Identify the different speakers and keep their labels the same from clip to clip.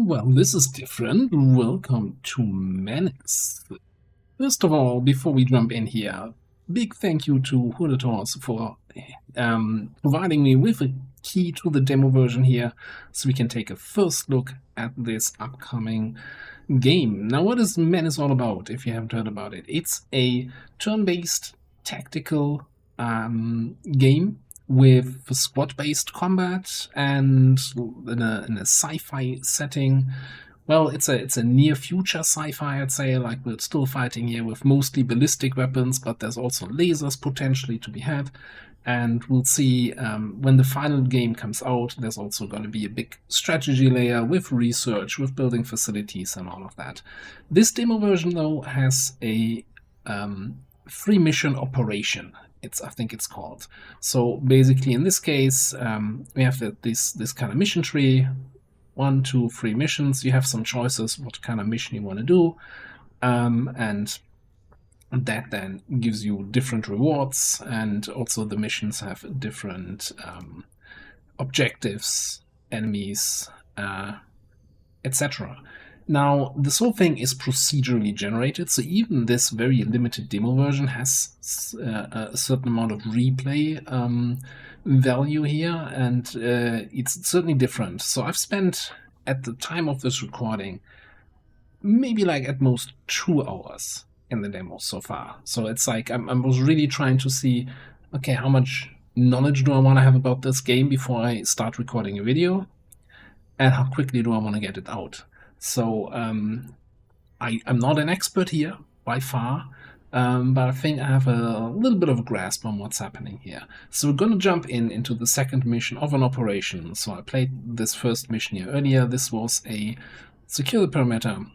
Speaker 1: Well, this is different. Welcome to Menace. First of all, before we jump in here, big thank you to Hoodators for providing me with a key to the demo version here, so we can take a first look at this upcoming game. Now, what is Menace all about, if you haven't heard about it? It's a turn-based tactical game with squad-based combat and in a sci-fi setting. Well, it's a near-future sci-fi, I'd say. Like, we're still fighting here with mostly ballistic weapons, but there's also lasers potentially to be had. And we'll see when the final game comes out, there's also going to be a big strategy layer with research, with building facilities and all of that. This demo version, though, has a free mission operation. I think it's called. So basically, in this case, we have this kind of mission tree. 1, 2, 3 missions. You have some choices what kind of mission you want to do, and that then gives you different rewards, and also the missions have different objectives, enemies, etc. Now, this whole thing is procedurally generated, so even this very limited demo version has a certain amount of replay value here, and it's certainly different. So I've spent, at the time of this recording, maybe like at most 2 hours in the demo so far. So it's like I was really trying to see, okay, how much knowledge do I want to have about this game before I start recording a video, and how quickly do I want to get it out. So I'm not an expert here by far, but I think I have a little bit of a grasp on what's happening here. So we're going to jump into the second mission of an operation. So I played this first mission here earlier. This was a secure the perimeter,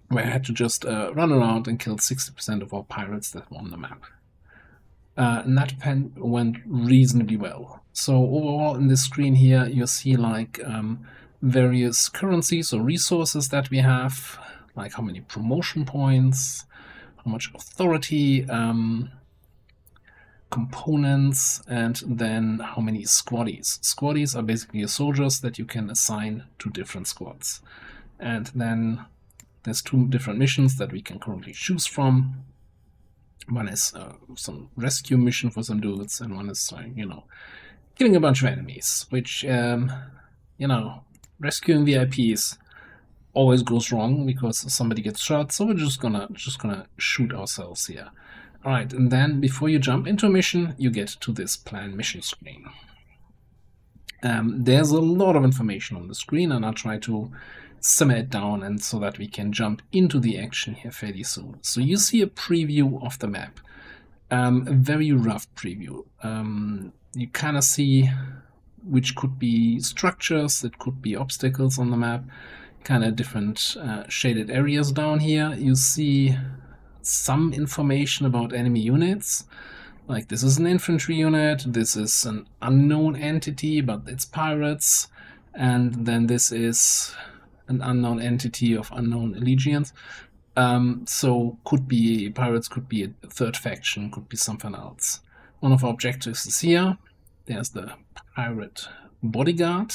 Speaker 1: where I had to just run around and kill 60% of all pirates that were on the map. And that went reasonably well. So overall in this screen here, you see like various currencies or resources that we have, like how many promotion points, how much authority, components, and then how many squaddies. Squaddies are basically soldiers that you can assign to different squads. And then there's 2 different missions that we can currently choose from. One is some rescue mission for some dudes, and one is, killing a bunch of enemies, which, rescuing VIPs always goes wrong because somebody gets shot, so we're just gonna shoot ourselves here. Alright, and then before you jump into a mission, you get to this plan mission screen. There's a lot of information on the screen, and I'll try to simmer it down and so that we can jump into the action here fairly soon. So you see a preview of the map, a very rough preview. You kind of see which could be structures, it could be obstacles on the map, kind of different shaded areas down here. You see some information about enemy units, like this is an infantry unit, this is an unknown entity, but it's pirates, and then this is an unknown entity of unknown allegiance. So could be pirates, could be a third faction, could be something else. One of our objectives is here. There's the pirate bodyguard,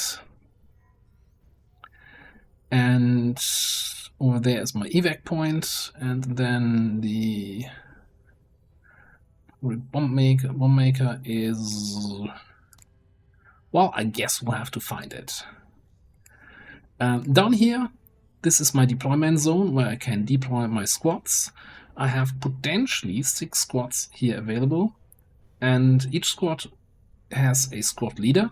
Speaker 1: and over there is my evac point, and then the bomb maker is, well, I guess we'll have to find it. Down here, this is my deployment zone where I can deploy my squads. I have potentially 6 squads here available, and each squad has a squad leader,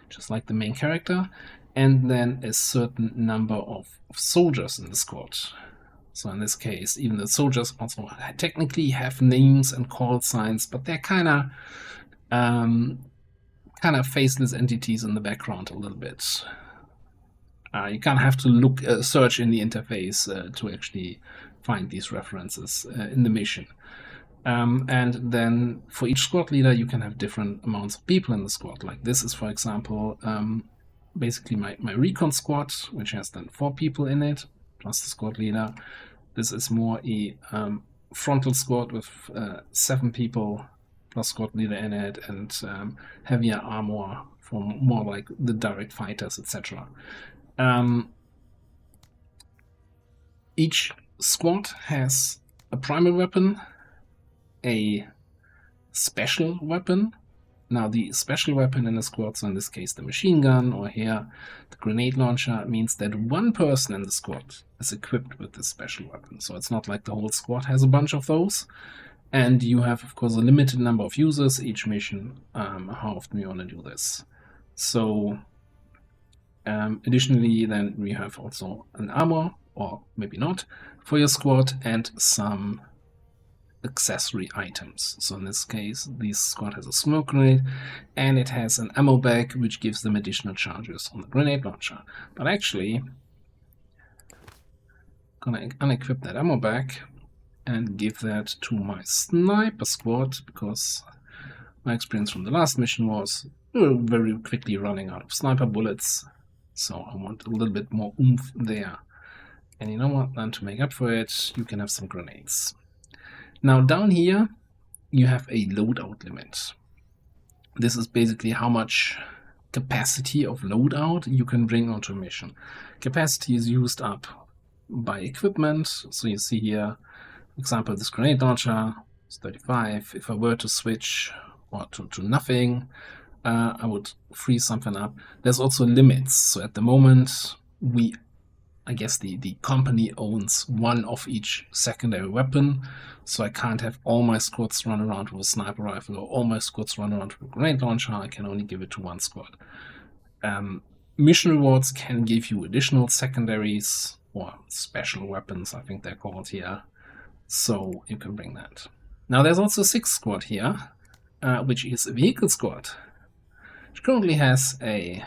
Speaker 1: just like the main character, and then a certain number of soldiers in the squad. So in this case, even the soldiers also technically have names and call signs, but they're kind of faceless entities in the background a little bit. You kind of have to search in the interface to actually find these references in the mission. And then for each squad leader, you can have different amounts of people in the squad. Like this is, for example, basically my recon squad, which has then 4 people in it, plus the squad leader. This is more a frontal squad with 7 people, plus squad leader in it, and heavier armor for more like the direct fighters, etc. Each squad has a primary weapon, a special weapon. Now the special weapon in the squad, so in this case the machine gun, or here the grenade launcher, means that one person in the squad is equipped with this special weapon. So it's not like the whole squad has a bunch of those. And you have, of course, a limited number of users each mission, how often you want to do this. So additionally, then we have also an armor, or maybe not, for your squad, and some accessory items. So in this case, this squad has a smoke grenade, and it has an ammo bag, which gives them additional charges on the grenade launcher. But actually, I'm gonna unequip that ammo bag and give that to my sniper squad, because my experience from the last mission was we were very quickly running out of sniper bullets, so I want a little bit more oomph there. And you know what, then to make up for it, you can have some grenades. Now down here, you have a loadout limit. This is basically how much capacity of loadout you can bring onto a mission. Capacity is used up by equipment, so you see here, for example, this grenade launcher is 35. If I were to switch or to nothing, I would freeze something up. There's also limits, so at the moment, I guess the company owns one of each secondary weapon, so I can't have all my squads run around with a sniper rifle or all my squads run around with a grenade launcher. I can only give it to one squad. Mission rewards can give you additional secondaries or special weapons, I think they're called here, so you can bring that. Now there's also a sixth squad here, which is a vehicle squad, which currently has a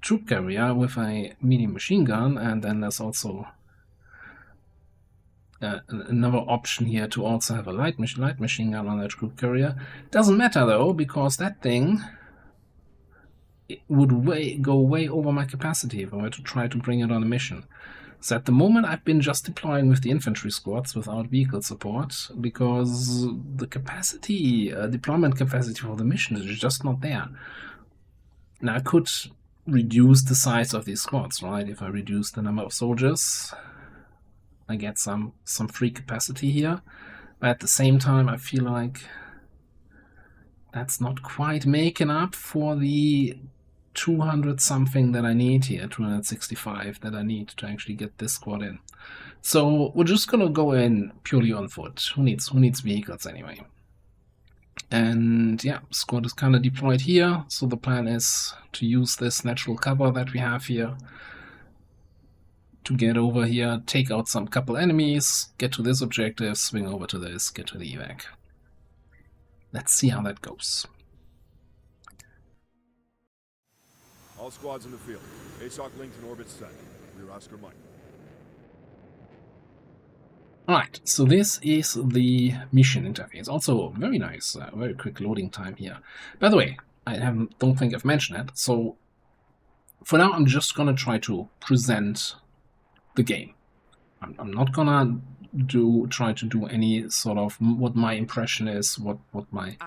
Speaker 1: troop carrier with a medium machine gun, and then there's also another option here to also have a light machine gun on that troop carrier. Doesn't matter though, because that thing would go way over my capacity if I were to try to bring it on a mission. So at the moment I've been just deploying with the infantry squads without vehicle support, because the capacity, deployment capacity for the mission is just not there. Now I could reduce the size of these squads, right? If I reduce the number of soldiers, I get some free capacity here. But at the same time, I feel like that's not quite making up for the 200 something that I need here, 265 that I need to actually get this squad in. So we're just gonna go in purely on foot. Who needs vehicles anyway? And yeah, squad is kind of deployed here, so the plan is to use this natural cover that we have here to get over here, take out some couple enemies, get to this objective, swing over to this, get to the evac. Let's see how that goes.
Speaker 2: All squads in the field. ASOC linked and orbit set. Rear Oscar Mike.
Speaker 1: Alright, so this is the mission interface. Also very nice, very quick loading time here. By the way, I don't think I've mentioned it, so for now I'm just gonna try to present the game. I'm not gonna try to do any sort of what my impression is, what my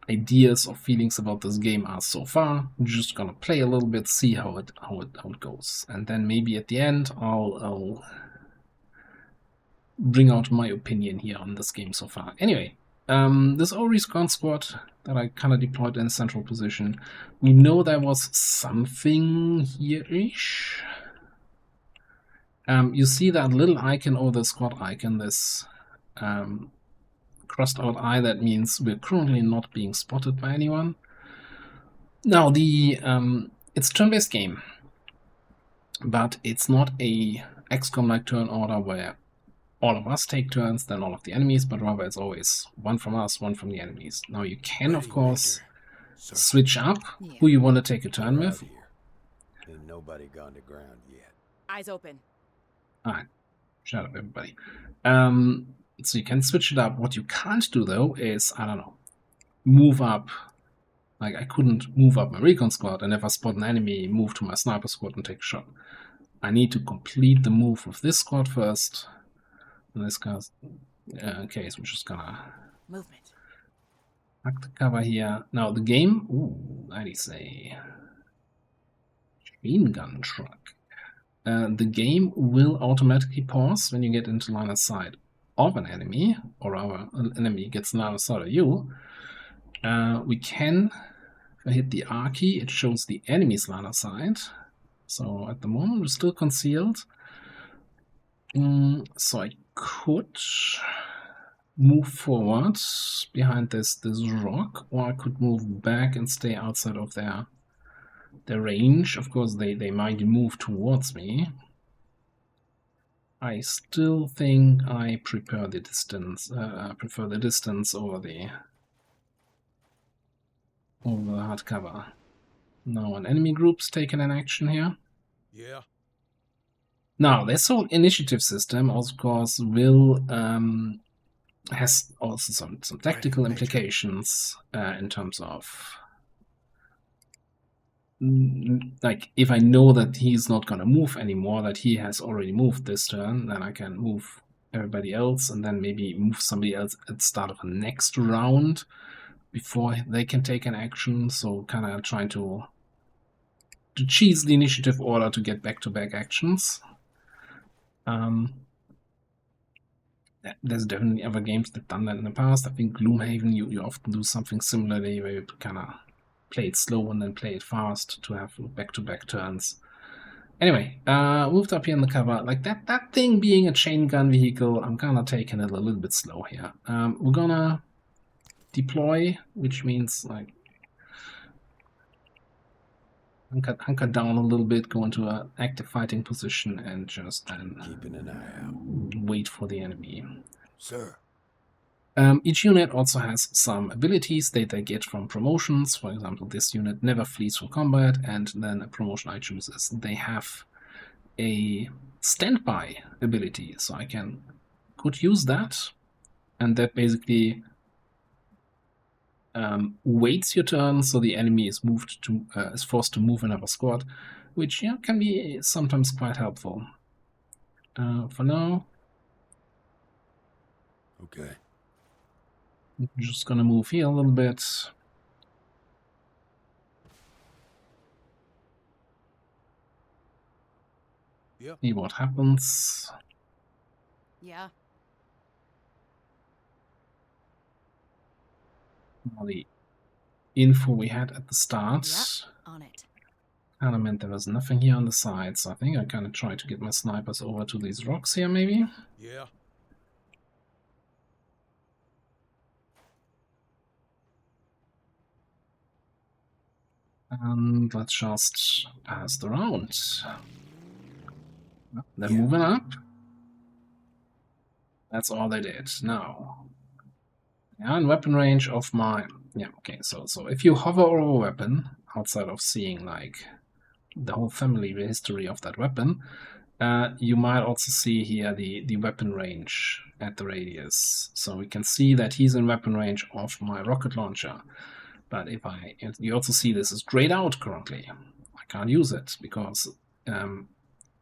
Speaker 1: ideas or feelings about this game are so far. I'm just gonna play a little bit, see how it goes, and then maybe at the end I'll bring out my opinion here on this game so far. Anyway, this Respawn squad that I kind of deployed in a central position, we know there was something here-ish. You see that little icon over the squad icon, this crossed out eye, that means we're currently not being spotted by anyone. Now, it's a turn-based game, but it's not a XCOM-like turn order where all of us take turns, then all of the enemies, but rather it's always one from us, one from the enemies. Now you can, of course, switch up who you want to take a turn with.
Speaker 3: Ain't nobody gone to ground yet.
Speaker 4: Eyes open.
Speaker 1: Alright, shut up everybody. So you can switch it up. What you can't do though is, I don't know, move up. Like I couldn't move up my recon squad and if I spot an enemy, move to my sniper squad and take a shot. I need to complete the move with this squad first. In this case, we're just gonna
Speaker 4: Movement.
Speaker 1: hack the cover here. Now the game, that is a machine gun truck. the game will automatically pause when you get into line of sight of an enemy, or rather, an enemy gets line of sight of you. We can, if I hit the R key, it shows the enemy's line of sight. So at the moment, we're still concealed. So I could move forward behind this rock, or I could move back and stay outside of their range. Of course, they might move towards me. I still think I prefer the distance. Over the hard cover. Now an enemy group's taken an action here.
Speaker 2: Yeah.
Speaker 1: Now this whole initiative system, of course, will has also some tactical implications in terms of, like, if I know that he's not going to move anymore, that he has already moved this turn, then I can move everybody else and then maybe move somebody else at the start of the next round before they can take an action. So kind of trying to cheese the initiative order to get back-to-back actions. There's definitely other games that have done that in the past. I think Gloomhaven, you often do something similarly, where you kind of play it slow and then play it fast to have back-to-back turns. Anyway, moved up here in the cover. Like that thing being a chain gun vehicle, I'm kind of taking it a little bit slow here. We're gonna deploy, which means like hunker down a little bit, go into an active fighting position, and just then
Speaker 3: Keeping an eye out.
Speaker 1: wait for the enemy.
Speaker 2: Sir.
Speaker 1: Each unit also has some abilities that they get from promotions. For example, this unit never flees from combat, and then a promotion I choose is they have a standby ability, so I could use that, and that basically waits your turn, so the enemy is is forced to move another squad, which can be sometimes quite helpful. For now,
Speaker 2: Okay.
Speaker 1: I'm just gonna move here a little bit.
Speaker 2: Yep.
Speaker 1: See what happens.
Speaker 4: Yeah.
Speaker 1: The info we had at the start
Speaker 4: On it.
Speaker 1: kind of meant there was nothing here on the side, so I think I kind of try to get my snipers over to these rocks here, maybe.
Speaker 2: Yeah.
Speaker 1: And let's just pass the round. They're
Speaker 3: Yeah.
Speaker 1: moving up. That's all they did. Now, yeah, in weapon range of my... Yeah, okay, so if you hover over a weapon, outside of seeing, like, the whole family history of that weapon, you might also see here the weapon range at the radius. So we can see that he's in weapon range of my rocket launcher. But you also see this is grayed out currently. I can't use it because one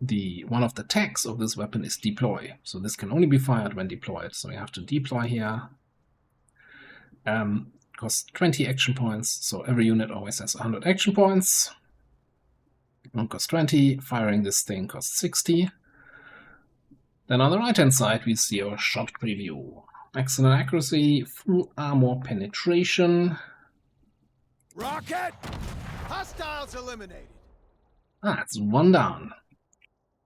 Speaker 1: of the tags of this weapon is deploy. So this can only be fired when deployed. So we have to deploy here. Costs 20 action points. So every unit always has 100 action points. One costs 20. Firing this thing costs 60. Then on the right hand side we see our shot preview. Excellent accuracy, full armor penetration.
Speaker 2: Rocket! Hostiles eliminated.
Speaker 1: That's one down.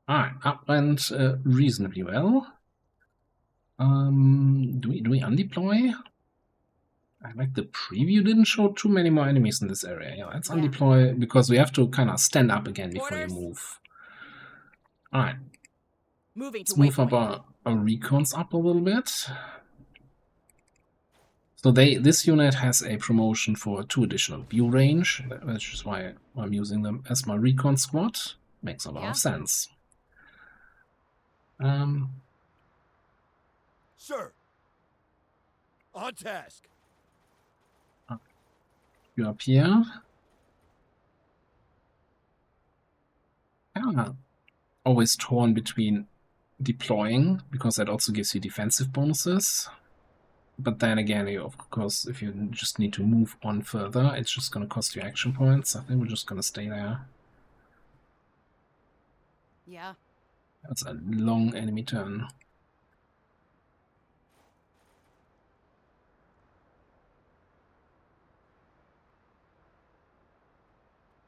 Speaker 1: Alright, up went reasonably well. Do we undeploy? I like the preview didn't show too many more enemies in this area. Yeah, let's undeploy because we have to kind of stand up again before you move. Alright.
Speaker 4: Moving to
Speaker 1: Let's move up our recons up a little bit. So this unit has a promotion for 2 additional view range, which is why I'm using them as my recon squad. Makes a lot of sense.
Speaker 2: Sir. On task.
Speaker 1: You up here. Yeah. Always torn between deploying, because that also gives you defensive bonuses. But then again, of course, if you just need to move on further, it's just going to cost you action points. I think we're just going to stay there.
Speaker 4: Yeah.
Speaker 1: That's a long enemy turn.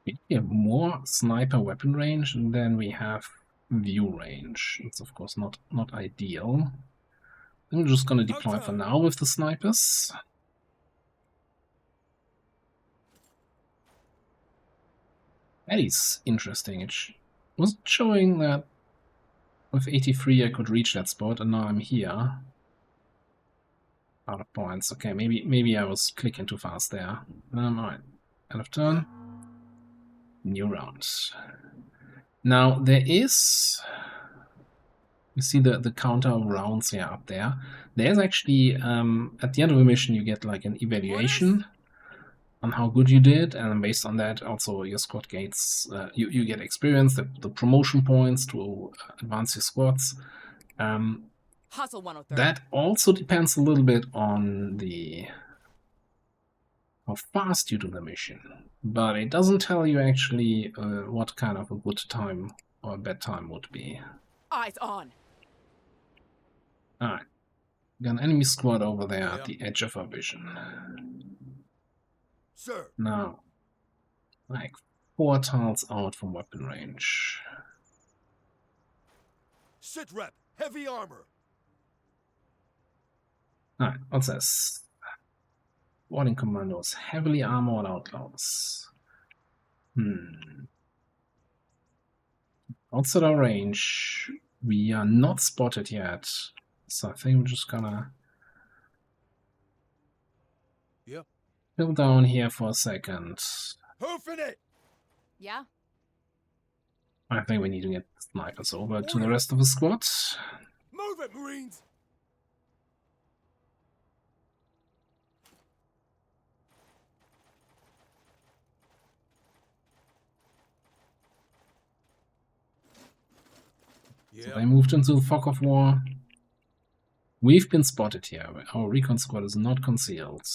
Speaker 1: We have more sniper weapon range than we have view range. It's of course not ideal. I'm just gonna deploy for now with the snipers. That is interesting. It was showing that with 83 I could reach that spot, and now I'm here. Out of points. Okay, maybe I was clicking too fast there. Alright. End of turn. New round. Now there is, you see the counter of rounds here up there. There's actually at the end of a mission you get like an evaluation on how good you did, and based on that also your squad gates, you get experience, the promotion points to advance your squads.
Speaker 4: Hustle 103.
Speaker 1: That also depends a little bit on how fast you do the mission, but it doesn't tell you actually what kind of a good time or a bad time would be.
Speaker 4: Eyes on.
Speaker 1: Alright, got an enemy squad over there at the edge of our vision.
Speaker 2: Sir.
Speaker 1: Now, like 4 tiles out from weapon range.
Speaker 2: Sit rep. Heavy armor.
Speaker 1: Alright, what's this? Warning commandos, heavily armored outlaws. Outside our range, we are not spotted yet, so I think we're just gonna chill down here for a second.
Speaker 2: Hoofing it.
Speaker 4: Yeah.
Speaker 1: I think we need to get snipers over to the rest of the squad.
Speaker 2: Move it, Marines.
Speaker 1: So they moved into the fog of war. We've been spotted here. Our recon squad is not concealed.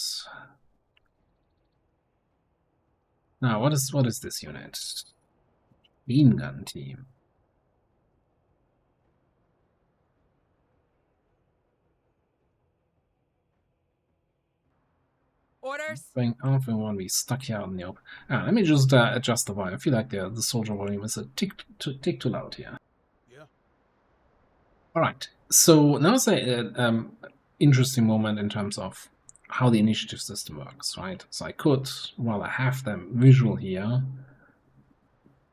Speaker 1: Now, what is this unit? Beam gun team.
Speaker 4: Orders.
Speaker 1: Going off and want to be stuck here out in the open. Let me just adjust the volume. I feel like the soldier volume is a tick too loud here. Alright, so now it's an interesting moment in terms of how the initiative system works, right? So I could, while I have them visual here,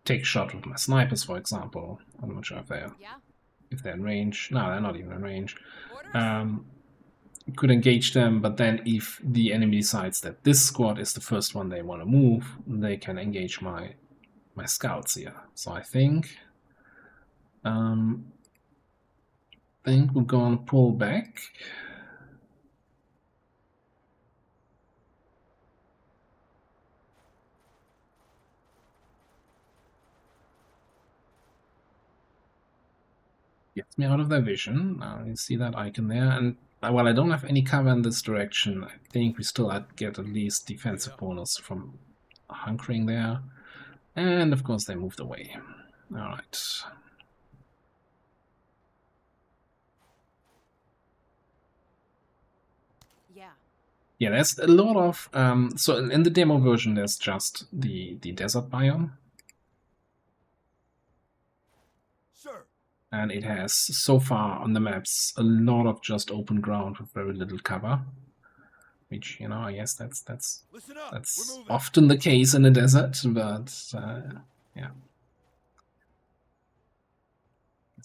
Speaker 1: take a shot with my snipers, for example. I'm not sure if they're in range. No, they're not even in range. Could engage them, but then if the enemy decides that this squad is the first one they want to move, they can engage my scouts here. So I think we're gonna pull back. Gets me out of their vision. Now you see that icon there, and while I don't have any cover in this direction, I think we still get at least defensive bonus from hunkering there. And of course they moved away. Alright. Yeah, there's a lot of so in the demo version there's just the desert biome.
Speaker 2: Sir.
Speaker 1: And it has so far on the maps a lot of just open ground with very little cover. Which, you know, I guess that's often the case in the desert, but yeah.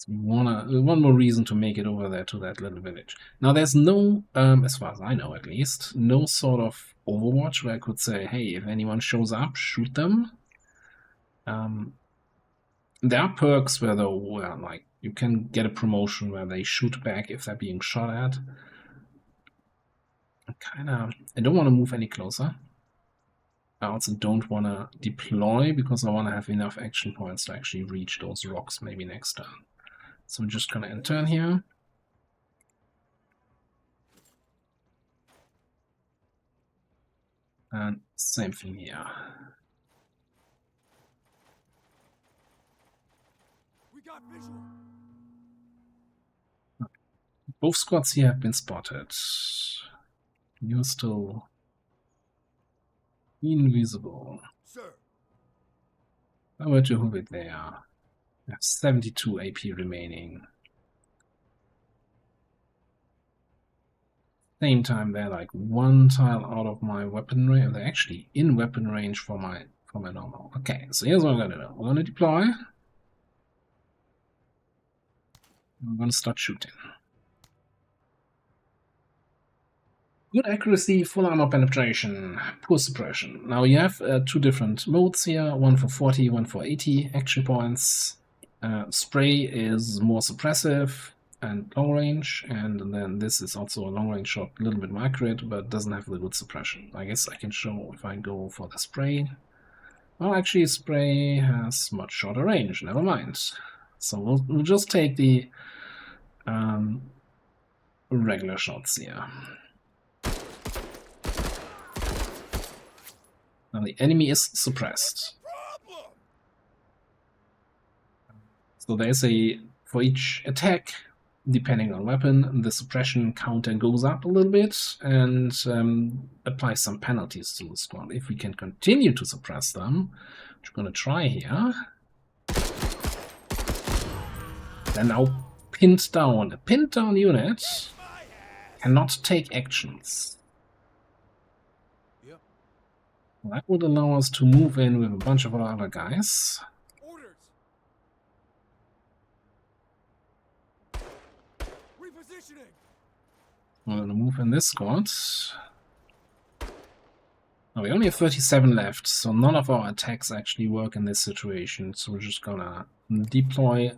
Speaker 1: One more reason to make it over there to that little village. Now there's no, as far as I know at least, no sort of Overwatch where I could say, hey, if anyone shows up, shoot them. There are perks where like you can get a promotion where they shoot back if they're being shot at. I don't want to move any closer. I also don't want to deploy because I want to have enough action points to actually reach those rocks maybe next turn. So we're just gonna turn here. And same thing here.
Speaker 2: got visual.
Speaker 1: Both squads here have been spotted. You're still invisible.
Speaker 2: Sir.
Speaker 1: How about you, Huvik there? I have 72 AP remaining. Same time, they're like one tile out of my weapon range. They're actually in weapon range for my normal. Okay, so here's what I'm gonna do. We're gonna deploy. I'm gonna start shooting. Good accuracy, full armor penetration, poor suppression. Now you have two different modes here, one for 40, one for 80 action points. Spray is more suppressive and long range, and then this is also a long range shot, a little bit more accurate, but doesn't have the good suppression. I guess I can show if I go for the spray. Well, actually, spray has much shorter range, never mind. So we'll just take the regular shots here. Now the enemy is suppressed. So there's for each attack, depending on weapon, the suppression counter goes up a little bit and applies some penalties to the squad. If we can continue to suppress them, which we're going to try here, they're now pinned down. A pinned down unit cannot take actions. That would allow us to move in with a bunch of our other guys.
Speaker 2: Orders. Repositioning.
Speaker 1: We're going to move in this squad. Now, we only have 37 left, so none of our attacks actually work in this situation. So we're just gonna deploy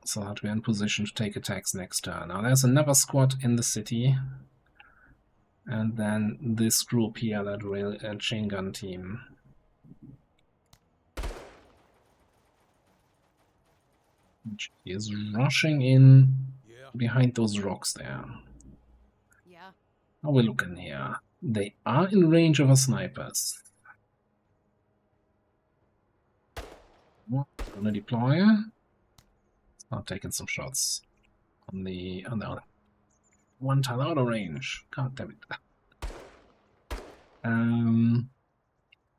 Speaker 1: so that we're in position to take attacks next turn. Now there's another squad in the city. And then this group here, that chain gun team. Which is rushing in behind those rocks there.
Speaker 4: Yeah.
Speaker 1: How we looking here? They are in range of our snipers. Gonna deploy. Start taking some shots on the one tile out of range. God damn it.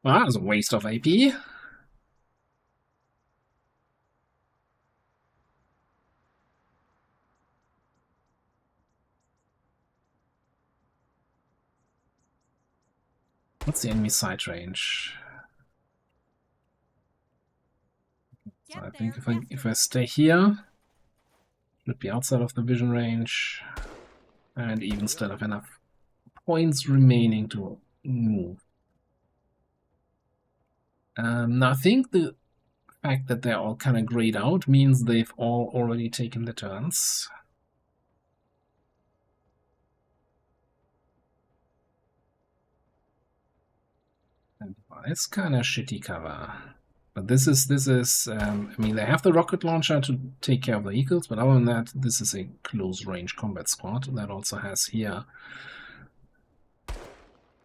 Speaker 1: Well, that was a waste of AP. What's the enemy sight range? So I think if I stay here, should be outside of the vision range, and even still have enough points remaining to move. Now I think the fact that they're all kind of grayed out means they've all already taken their turns. And it's kind of shitty cover. But this is I mean, they have the rocket launcher to take care of the vehicles, but other than that, this is a close-range combat squad that also has here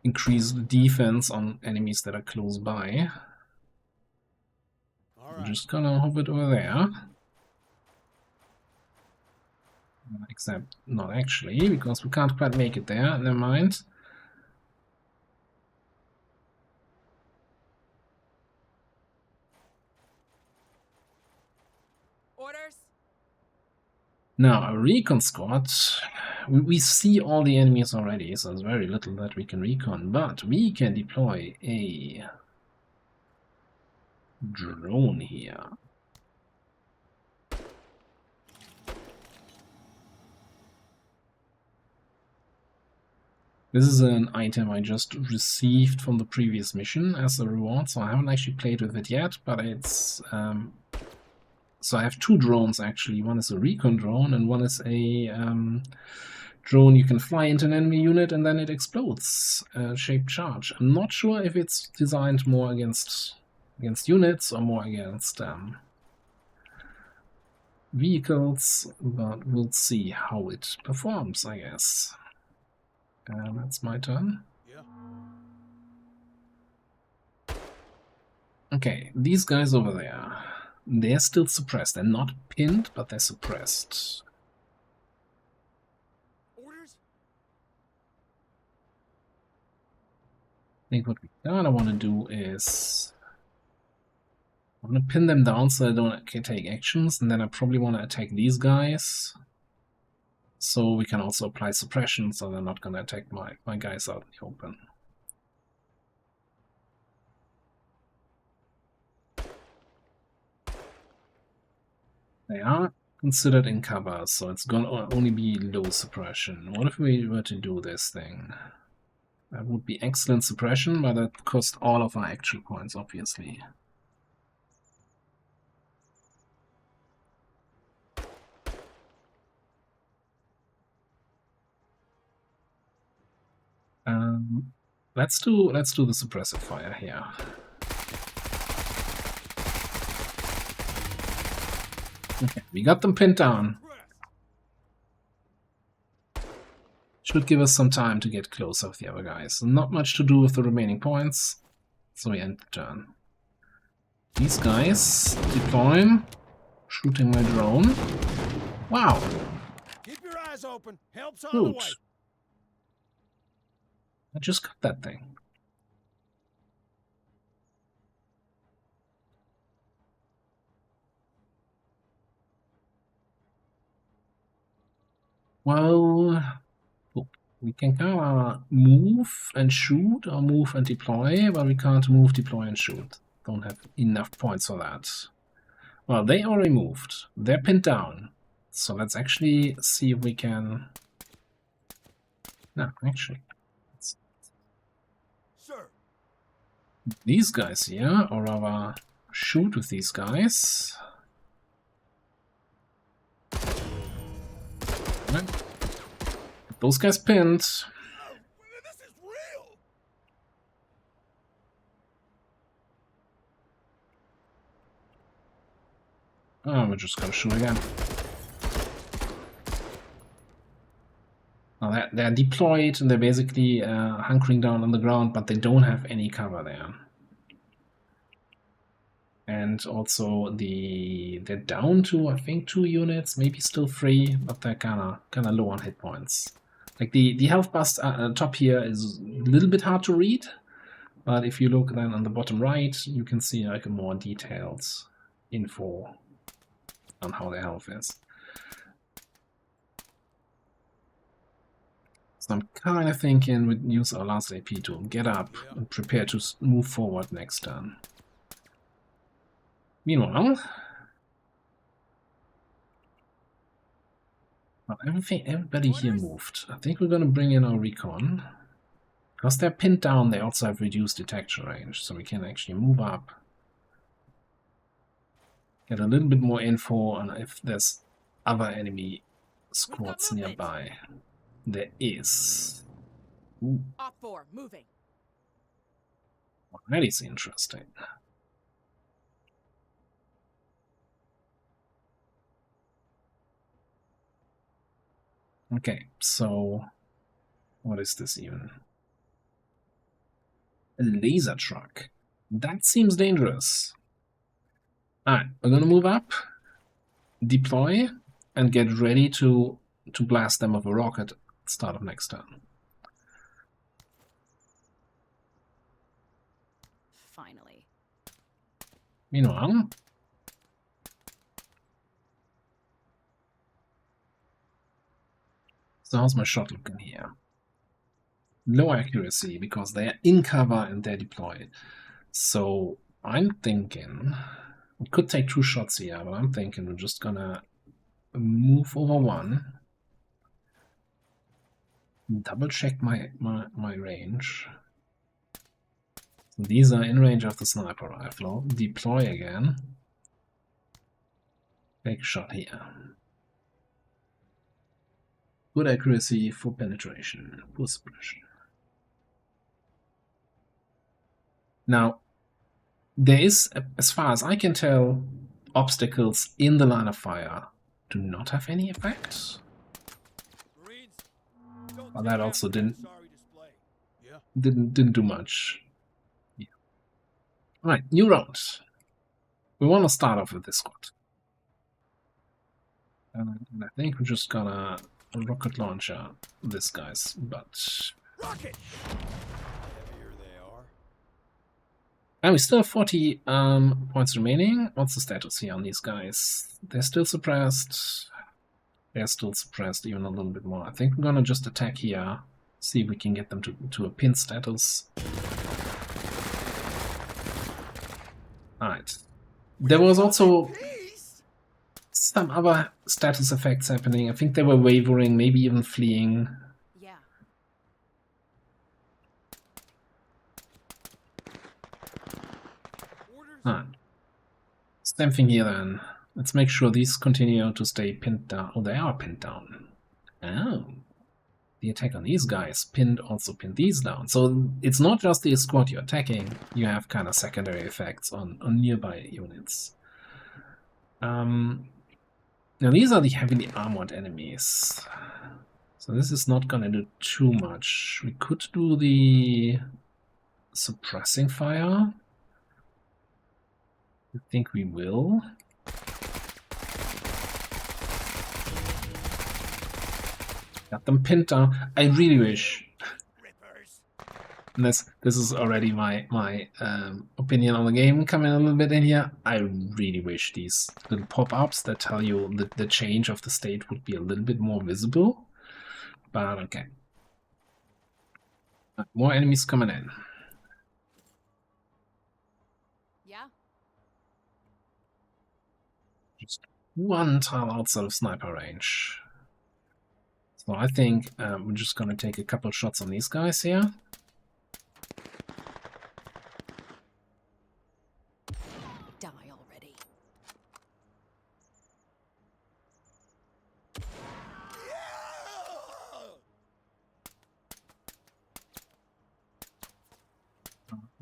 Speaker 1: increased defense on enemies that are close by. I'm just gonna hover it over there. Except not actually, because we can't quite make it there, never mind.
Speaker 4: Orders.
Speaker 1: Now, a recon squad, we see all the enemies already, so there's very little that we can recon, but we can deploy a drone here. This is an item I just received from the previous mission as a reward, so I haven't actually played with it yet, but it's... so I have two drones actually. One is a recon drone and one is a drone you can fly into an enemy unit and then it explodes, shaped charge. I'm not sure if it's designed more against units or more against vehicles, but we'll see how it performs, I guess. That's my turn.
Speaker 2: Yeah.
Speaker 1: Okay, these guys over there. they're still suppressed. They're not pinned, but they're suppressed.
Speaker 2: Orders?
Speaker 1: I think what we kinda want to do is I want to pin them down so they don't take actions, and then I probably want to attack these guys. So we can also apply suppression, so they're not going to attack my guys out in the open. They are considered in cover, so it's going to only be low suppression. What if we were to do this thing? That would be excellent suppression, but that costs all of our action points, obviously. Let's do the suppressive fire here. Okay, we got them pinned down. Should give us some time to get closer with the other guys. Not much to do with the remaining points, so we end the turn. These guys deploying, shooting my drone. Wow.
Speaker 3: Keep your eyes open. Help's on
Speaker 1: Good.
Speaker 3: the way.
Speaker 1: I just got that thing. Well, we can kind of move and shoot or move and deploy, but we can't move, deploy, and shoot. Don't have enough points for that. Well, they already moved. They're pinned down. So let's actually see if we can... No, actually.
Speaker 2: Sir.
Speaker 1: These guys here, or rather shoot with these guys. Right. Those guys pinned.
Speaker 2: Oh, this is real.
Speaker 1: Oh, we're just gonna shoot again. Now they're deployed and they're basically hunkering down on the ground, but they don't have any cover there. And also they're down to, I think, 2 units, maybe still 3, but they're kinda low on hit points. Like the health bar top here is a little bit hard to read, but if you look then on the bottom right, you can see like a more detailed info on how their health is. So I'm kind of thinking we'd use our last AP to get up and prepare to move forward next turn. Meanwhile, well, everybody here moved. I think we're going to bring in our recon. Because they're pinned down, they also have reduced detection range, so we can actually move up. Get a little bit more info on if there's other enemy squads nearby. There is. Ooh,
Speaker 4: Op 4, moving.
Speaker 1: already is interesting. Okay, so what is this even? A laser truck. That seems dangerous. Alright, we're gonna move up, deploy, and get ready to blast them with a rocket at the start of next turn.
Speaker 4: Finally.
Speaker 1: Meanwhile, so how's my shot looking here? Low accuracy because they're in cover and they're deployed. So I'm thinking we could take 2 shots here, but I'm thinking we're just gonna move over 1. Double check my range. So these are in range of the sniper rifle. Deploy again. Take a shot here. Good accuracy for penetration. Poor suppression. Now, there is, as far as I can tell, obstacles in the line of fire do not have any effect.
Speaker 2: Marines, don't
Speaker 1: But
Speaker 2: take
Speaker 1: that also
Speaker 2: after that
Speaker 1: didn't
Speaker 2: sorry display. Yeah.
Speaker 1: didn't do much. Yeah. Alright, new round. We want to start off with this squad. And I think we're just gonna rocket launcher this guy's butt.
Speaker 3: Rocket! Heavier they are.
Speaker 1: And we still have 40 points remaining. What's the status here on these guys? They're still suppressed. They're still suppressed even a little bit more. I think we're gonna just attack here. See if we can get them to a pin status. Alright. There was also some other status effects happening. I think they were wavering, maybe even fleeing.
Speaker 4: Yeah.
Speaker 1: Alright. Same thing here then. Let's make sure these continue to stay pinned down. Oh, they are pinned down. Oh. The attack on these guys also pinned these down. So it's not just the squad you're attacking, you have kind of secondary effects on nearby units. Now these are the heavily armored enemies. So this is not gonna do too much. We could do the suppressing fire. I think we will. Got them pinned down. I really wish. And this is already my opinion on the game coming a little bit in here. I really wish these little pop-ups that tell you that the change of the state would be a little bit more visible. But okay. More enemies coming in.
Speaker 4: Yeah.
Speaker 1: Just one tile outside of sniper range. So I think we're just gonna take a couple shots on these guys here.
Speaker 4: Die already.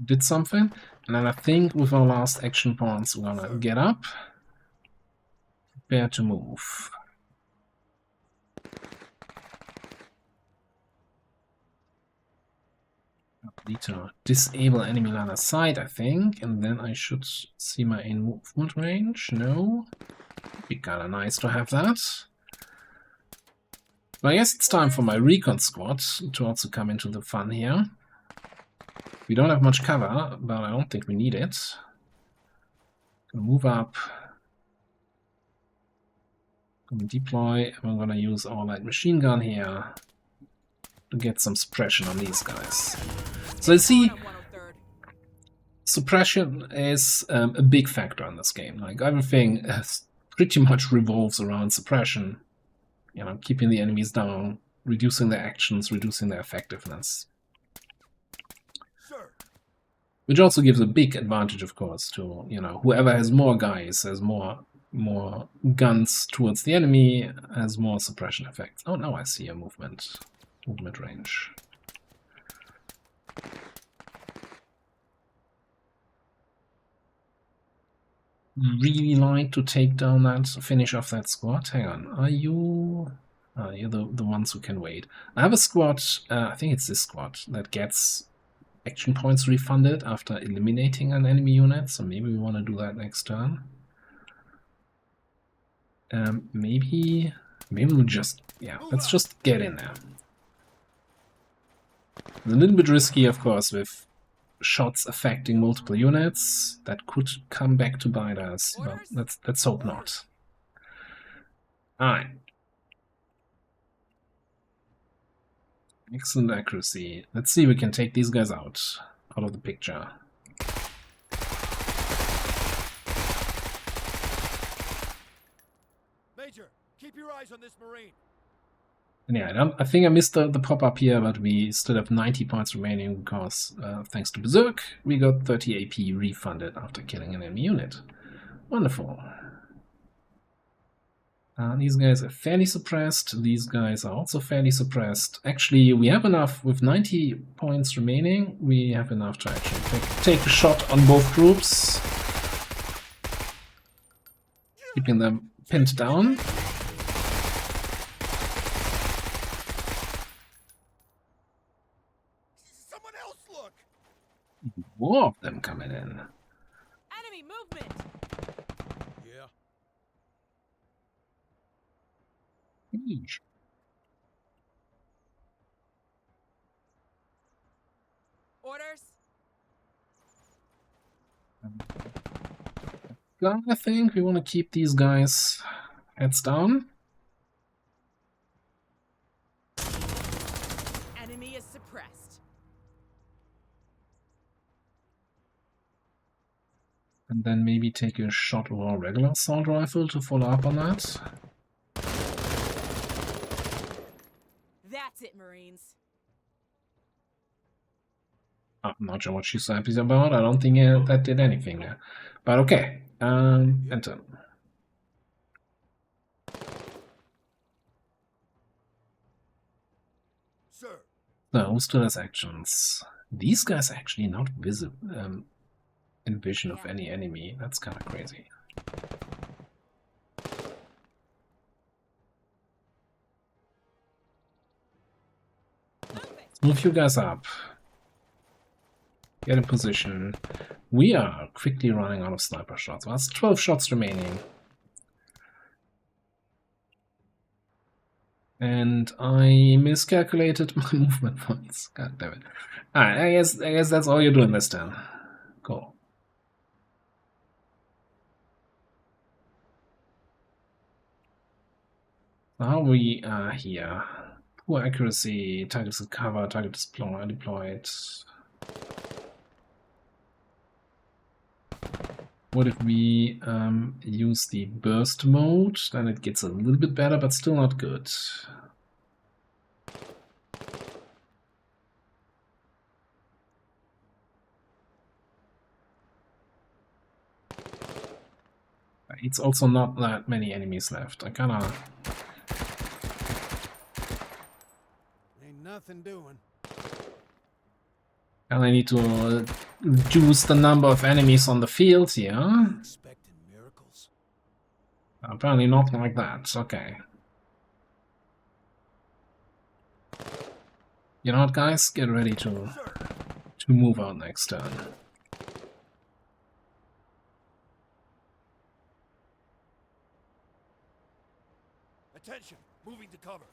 Speaker 1: Did something, and then I think with our last action points we're gonna get up, prepare to move. I need to disable enemy line of sight, I think, and then I should see my in movement range. No, it'd be kind of nice to have that. But I guess it's time for my recon squad to also come into the fun here. We don't have much cover, but I don't think we need it. Gonna move up. Gonna deploy, and we're gonna use our light machine gun here to get some suppression on these guys. So you see, suppression is a big factor in this game. Like everything pretty much revolves around suppression. You know, keeping the enemies down, reducing their actions, reducing their effectiveness. Which also gives a big advantage, of course, to, you know, whoever has more guys, has more guns towards the enemy, has more suppression effects. Oh, now I see a movement range. Really like to take down that, finish off that squad. Hang on, are you? You're the ones who can wait. I have a squad, I think it's this squad, that gets action points refunded after eliminating an enemy unit, so maybe we want to do that next turn. Maybe we'll just, yeah, let's just get in there. It's a little bit risky, of course, with shots affecting multiple units. That could come back to bite us, but let's hope not. Alright. Excellent accuracy. Let's see if we can take these guys out of the picture.
Speaker 3: Major, keep your eyes on this Marine.
Speaker 1: And yeah, I think I missed the pop-up here, but we still have 90 points remaining because, thanks to Berserk, we got 30 AP refunded after killing an enemy unit. Wonderful. These guys are fairly suppressed. These guys are also fairly suppressed. Actually, we have enough, with 90 points remaining, we have enough to actually take a shot on both groups. Keeping them pinned down.
Speaker 3: Someone else look.
Speaker 1: More of them coming in.
Speaker 4: Enemy movement.
Speaker 1: Yeesh.
Speaker 4: Orders?
Speaker 1: I think we want to keep these guys heads down.
Speaker 4: Enemy is suppressed.
Speaker 1: And then maybe take a shot with our regular assault rifle to follow up on that.
Speaker 4: That's it, Marines.
Speaker 1: I'm not sure what she's happy about. I don't think that did anything there. But okay. Enter.
Speaker 3: Sir.
Speaker 1: So, still has actions. These guys are actually not visible in vision of any enemy. That's kind of crazy. Let's move you guys up. Get in position. We are quickly running out of sniper shots. Well, that's 12 shots remaining. And I miscalculated my movement points. God damn it. Alright, I guess that's all you're doing this time. Cool. So how we are here. Poor accuracy, target is cover, target is deployed. What if we use the burst mode? Then it gets a little bit better, but still not good. It's also not that many enemies left. I kinda...
Speaker 3: Ain't nothing doing.
Speaker 1: And I need to reduce the number of enemies on the field here.
Speaker 3: Expecting miracles.
Speaker 1: Apparently not like that. Okay. You know what, guys? Get ready to move out next turn.
Speaker 3: Attention, moving to cover.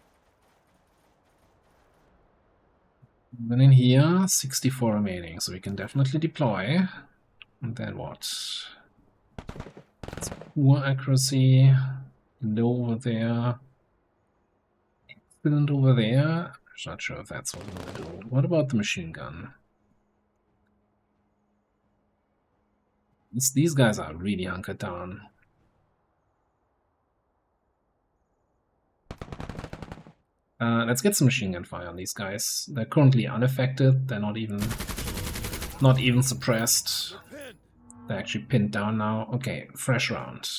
Speaker 1: Then in here, 64 remaining, so we can definitely deploy. And then what? It's poor accuracy. Low over there. Excellent over there. I'm not sure if that's what we're gonna do. What about the machine gun? These guys are really hunkered down. Let's get some machine gun fire on these guys. They're currently unaffected. They're not even suppressed. They're actually pinned down now. Okay, fresh round.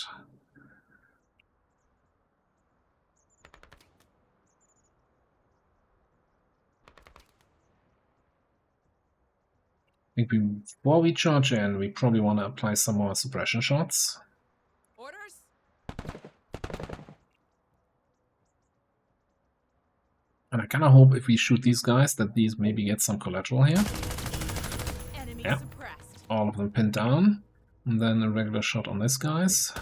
Speaker 1: I think before we charge in, we probably want to apply some more suppression shots.
Speaker 4: Orders?
Speaker 1: And I kind of hope if we shoot these guys that these maybe get some collateral here.
Speaker 4: Enemy
Speaker 1: Yeah.
Speaker 4: suppressed.
Speaker 1: All of them pinned down. And then a regular shot on this guys.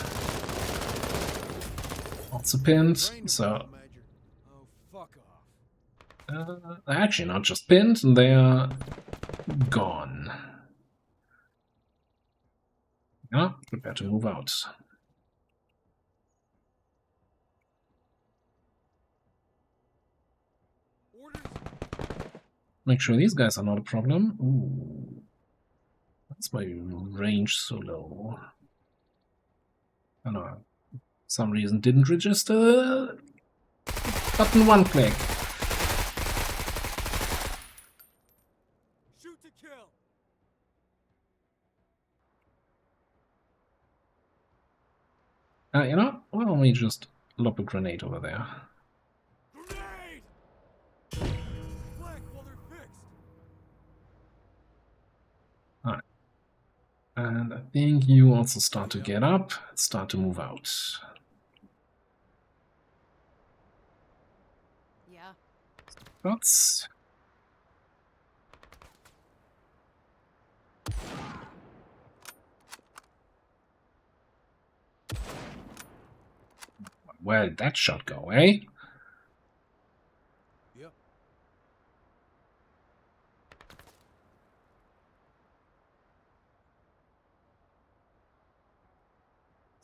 Speaker 1: Also pinned. So
Speaker 3: Oh, fuck off.
Speaker 1: they're actually not just pinned, they are gone. Yeah, prepare to move out.
Speaker 3: Orders?
Speaker 1: Make sure these guys are not a problem. Ooh. That's why range so low. I know. For some reason didn't register. Button one click.
Speaker 3: Shoot to kill.
Speaker 1: You know, why don't we just lob a grenade over there?
Speaker 3: Grenade! Flank while they're fixed.
Speaker 1: Alright. And I think you also start to get up, start to move out.
Speaker 4: Yeah.
Speaker 1: Shots. Where did that shot go, eh?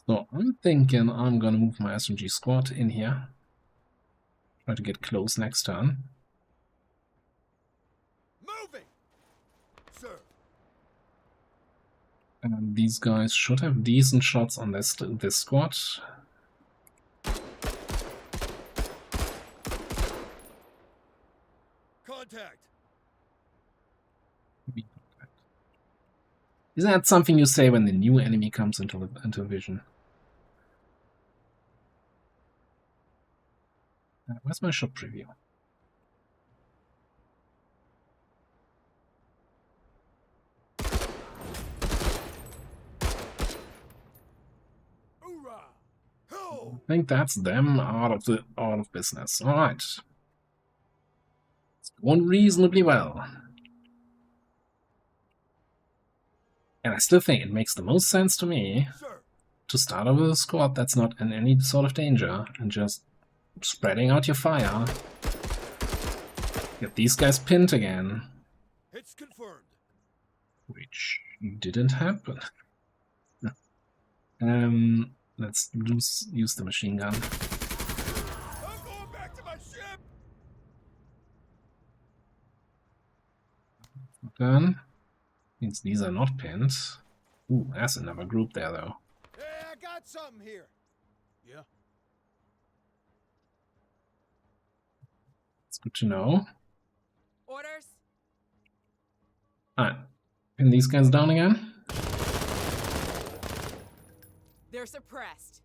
Speaker 1: So I'm thinking I'm gonna move my SMG squad in here. Try to get close next turn.
Speaker 2: Moving! Sir.
Speaker 1: And these guys should have decent shots on this squad.
Speaker 2: Contact!
Speaker 1: Isn't that something you say when the new enemy comes into vision? Where's my shot preview?
Speaker 3: Hoorah!
Speaker 2: Ho!
Speaker 1: I think that's them out of business. All right, it's going reasonably well, and I still think it makes the most sense to me
Speaker 2: Sir.
Speaker 1: to start over a squad that's not in any sort of danger and just spreading out your fire. Get these guys pinned again,
Speaker 2: It's confirmed.
Speaker 1: which didn't happen. Let's use the machine gun.
Speaker 2: I'm going back to my ship!
Speaker 1: Gun means these are not pinned. Ooh, that's another group there though.
Speaker 2: Hey, I got something here.
Speaker 3: Yeah.
Speaker 1: It's good to know.
Speaker 4: Orders?
Speaker 1: Alright, pin these guys down again.
Speaker 4: They're suppressed.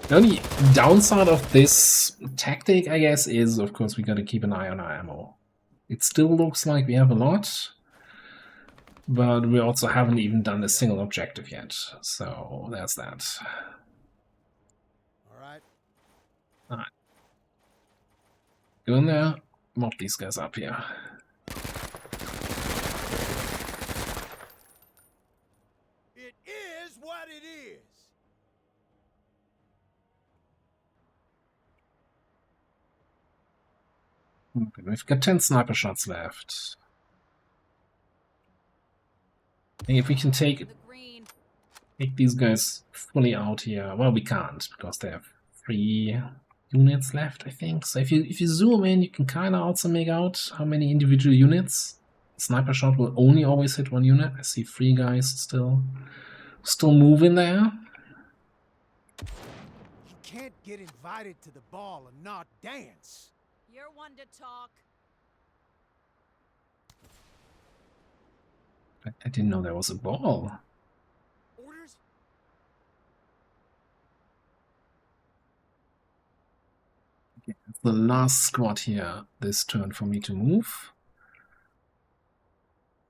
Speaker 1: The only downside of this tactic, I guess, is of course we gotta keep an eye on our ammo. It still looks like we have a lot, but we also haven't even done a single objective yet, so there's that.
Speaker 2: Alright.
Speaker 1: Alright. Go in there, mob these guys up here.
Speaker 2: It is what it is!
Speaker 1: Okay, we've got 10 sniper shots left. I think if we can take
Speaker 4: The green.
Speaker 1: these guys fully out here, well, we can't because they have 3 units left, I think. So if you zoom in, you can kind of also make out how many individual units. Sniper shot will only always hit 1 unit. I see 3 guys still moving there.
Speaker 3: You can't get invited to the ball and not dance.
Speaker 4: You're one to talk.
Speaker 1: I didn't know there was a ball.
Speaker 3: Orders?
Speaker 1: Okay, that's the last squad here this turn for me to move.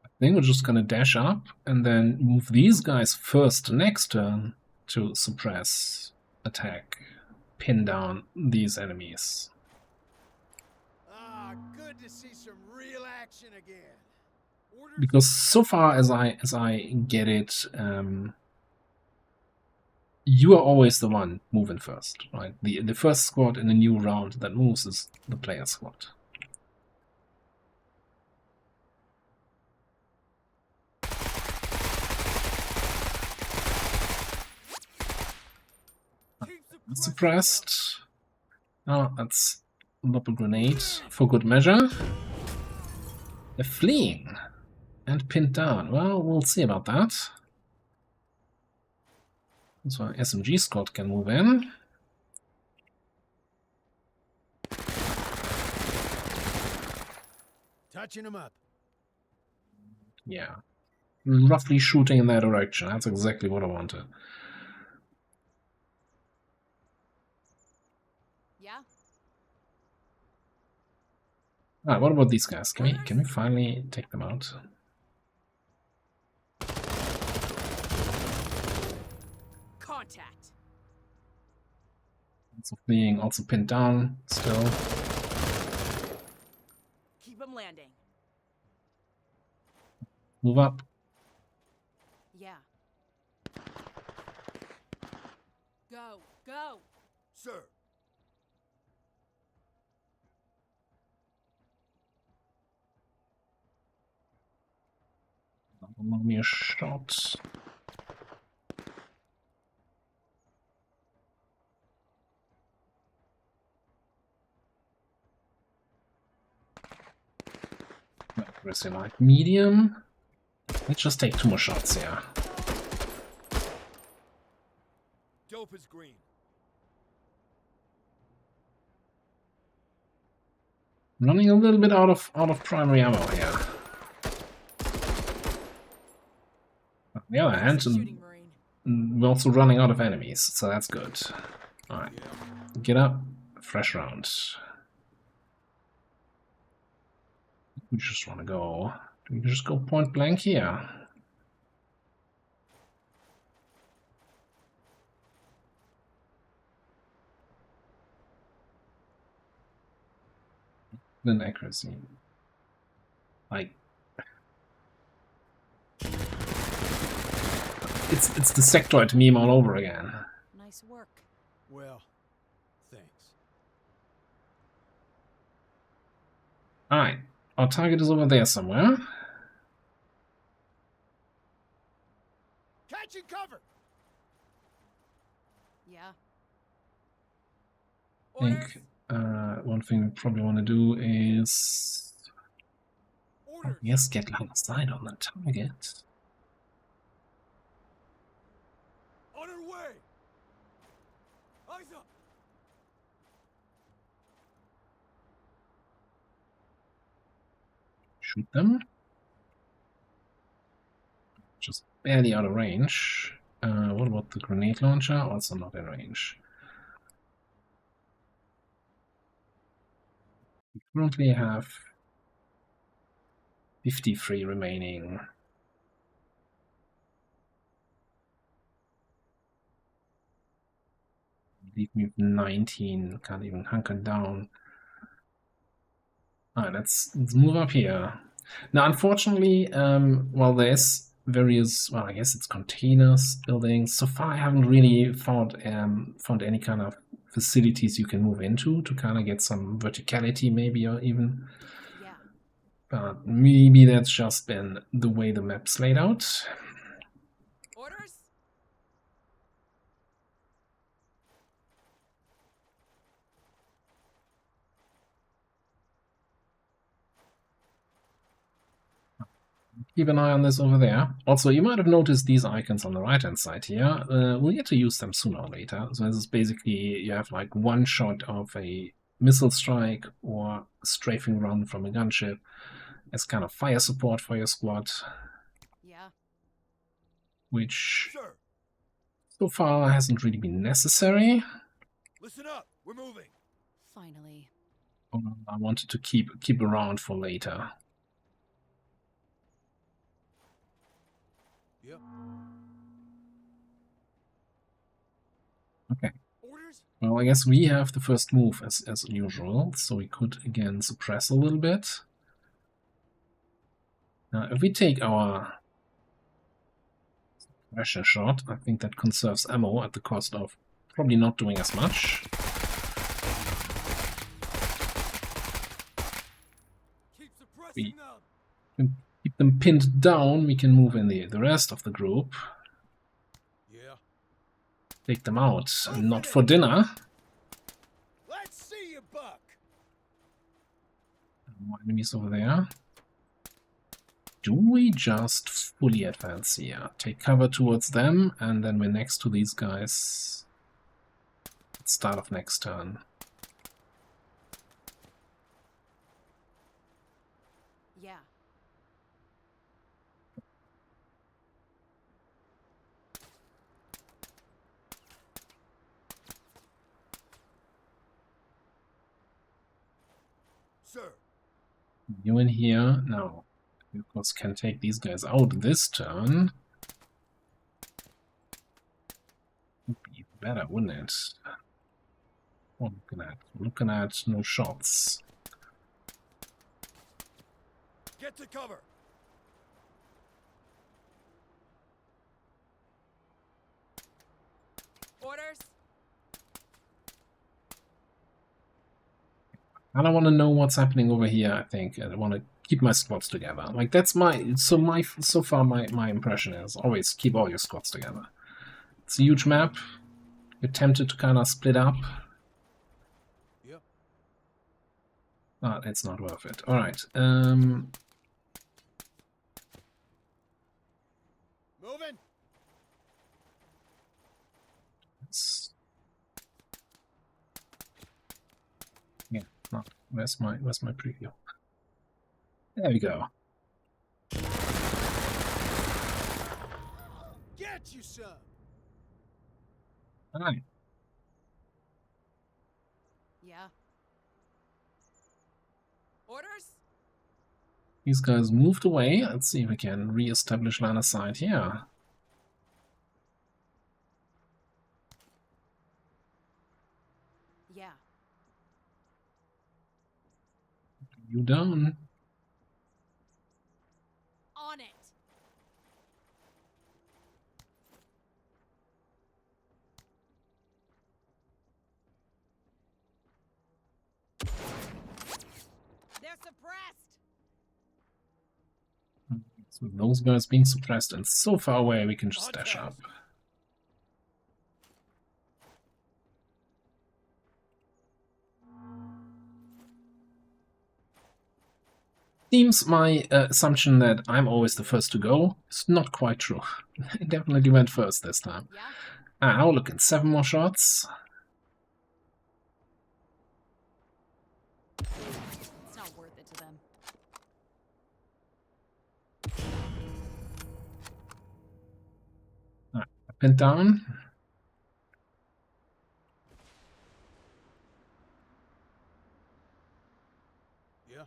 Speaker 1: I think we're just gonna dash up and then move these guys first next turn to suppress, attack, pin down these enemies.
Speaker 3: Ah, good to see some real action again. Orders?
Speaker 1: Because so far as I get it, you are always the one moving first, right? The first squad in a new round that moves is the player squad.
Speaker 3: Keep
Speaker 1: Suppressed. Oh, that's lob a grenade for good measure. They're fleeing and pinned down. Well, we'll see about that. So SMG squad can move in.
Speaker 3: Touching them up.
Speaker 1: Yeah. Roughly shooting in that direction. That's exactly what I wanted.
Speaker 4: Yeah?
Speaker 1: Alright, what about these guys? Can we finally take them out?
Speaker 4: Contact.
Speaker 1: Also fleeing, also pinned down still.
Speaker 4: Keep them landing.
Speaker 1: Move up.
Speaker 4: Yeah. Go. Go.
Speaker 2: Sir.
Speaker 1: Allow me a shot. Accuracy like medium. Let's just take 2 more shots here.
Speaker 2: Dope is green.
Speaker 1: Running a little bit out of primary ammo here. On the other hand,
Speaker 4: Shooting, Marine.
Speaker 1: we're also running out of enemies, so that's good. Alright, get up, fresh round. We just want to go. We just go point blank here. Then accuracy. Like it's the sectoid meme all over again.
Speaker 4: Nice work.
Speaker 3: Well, thanks.
Speaker 1: Alright, our target is over there somewhere.
Speaker 3: Catching cover!
Speaker 4: Yeah.
Speaker 1: I think one thing we probably want to do is,
Speaker 3: Orders!
Speaker 1: yes, get line of sight on the target.
Speaker 3: On our way! Eyes up!
Speaker 1: Shoot them. Just barely out of range. What about the grenade launcher? Also not in range. We currently have 53 remaining. Leave me with 19. Can't even hunker down. Alright, let's move up here. Now, unfortunately, while there's various, well, I guess it's containers, buildings. So far, I haven't really found any kind of facilities you can move into to kind of get some verticality, maybe, or even.
Speaker 4: Yeah.
Speaker 1: But maybe that's just been the way the map's laid out.
Speaker 4: Orders?
Speaker 1: Keep an eye on this over there. Also, you might have noticed these icons on the right-hand side here. We'll get to use them sooner or later. So this is basically, you have like one shot of a missile strike or a strafing run from a gunship as kind of fire support for your squad,
Speaker 4: Yeah.
Speaker 1: which
Speaker 2: Sir,
Speaker 1: so far hasn't really been necessary.
Speaker 2: listen up. We're moving.
Speaker 4: Finally.
Speaker 1: I wanted to keep around for later.
Speaker 3: Yep.
Speaker 1: Okay.
Speaker 3: Orders?
Speaker 1: Well, I guess we have the first move as usual, so we could again suppress a little bit. Now, if we take our suppression shot, I think that conserves ammo at the cost of probably not doing as much.
Speaker 3: Keep suppressing
Speaker 1: We
Speaker 3: them!
Speaker 1: can keep them pinned down. We can move in the rest of the group.
Speaker 3: Yeah.
Speaker 1: Take them out. Not for dinner.
Speaker 3: Let's see you, Buck!
Speaker 1: More enemies over there. Do we just fully advance here? Take cover towards them, and then we're next to these guys at the start of next turn.
Speaker 4: Yeah.
Speaker 2: Sir,
Speaker 1: You in here? No. We of course can take these guys out this turn. Would be better, wouldn't it? What am I looking at? Looking at no shots.
Speaker 2: get to cover.
Speaker 4: Orders?
Speaker 1: And I want to know what's happening over here, I think. I want to keep my squads together. Like, that's so far my impression is always keep all your squads together. It's a huge map. You're tempted to kind of split up.
Speaker 3: Yep.
Speaker 1: But it's not worth it. Alright,
Speaker 3: Moving.
Speaker 1: yeah, not. Where's my preview? There we go.
Speaker 3: Get you some.
Speaker 1: Alright.
Speaker 4: Yeah. Orders?
Speaker 1: These guys moved away. Let's see if we can re-establish line of sight here.
Speaker 4: Yeah.
Speaker 1: You down.
Speaker 4: On it. They're suppressed.
Speaker 1: So those guys being suppressed and so far away, we can just dash up. Seems my assumption that I'm always the first to go is not quite true. I definitely went first this time.
Speaker 4: Yeah.
Speaker 1: Now look at 7 more shots.
Speaker 4: It's not worth it to them.
Speaker 1: Alright, pinned down.
Speaker 3: Yeah.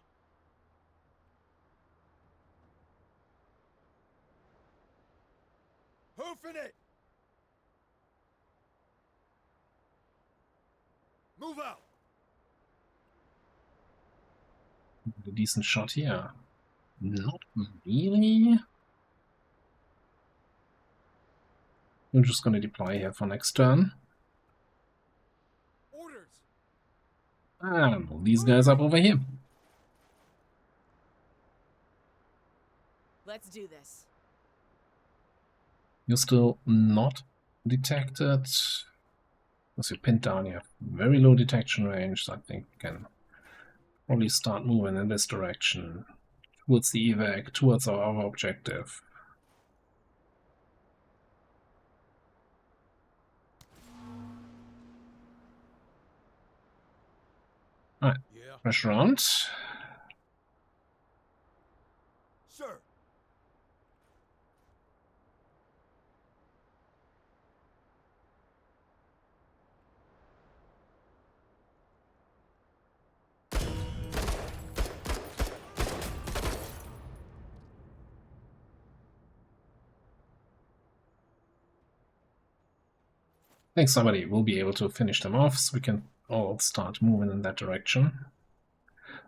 Speaker 3: Hoofing it. Move out.
Speaker 1: A decent shot here. Not really. We're just gonna deploy here for next turn.
Speaker 3: Orders.
Speaker 1: And move these guys up over here.
Speaker 4: Let's do this.
Speaker 1: You're still not detected. Because you're pinned down, you have very low detection range, so I think we can probably start moving in this direction. Towards the evac, towards our objective. Alright,
Speaker 3: Yeah.
Speaker 1: pressure around.
Speaker 3: Sir.
Speaker 1: I think somebody will be able to finish them off, so we can all start moving in that direction.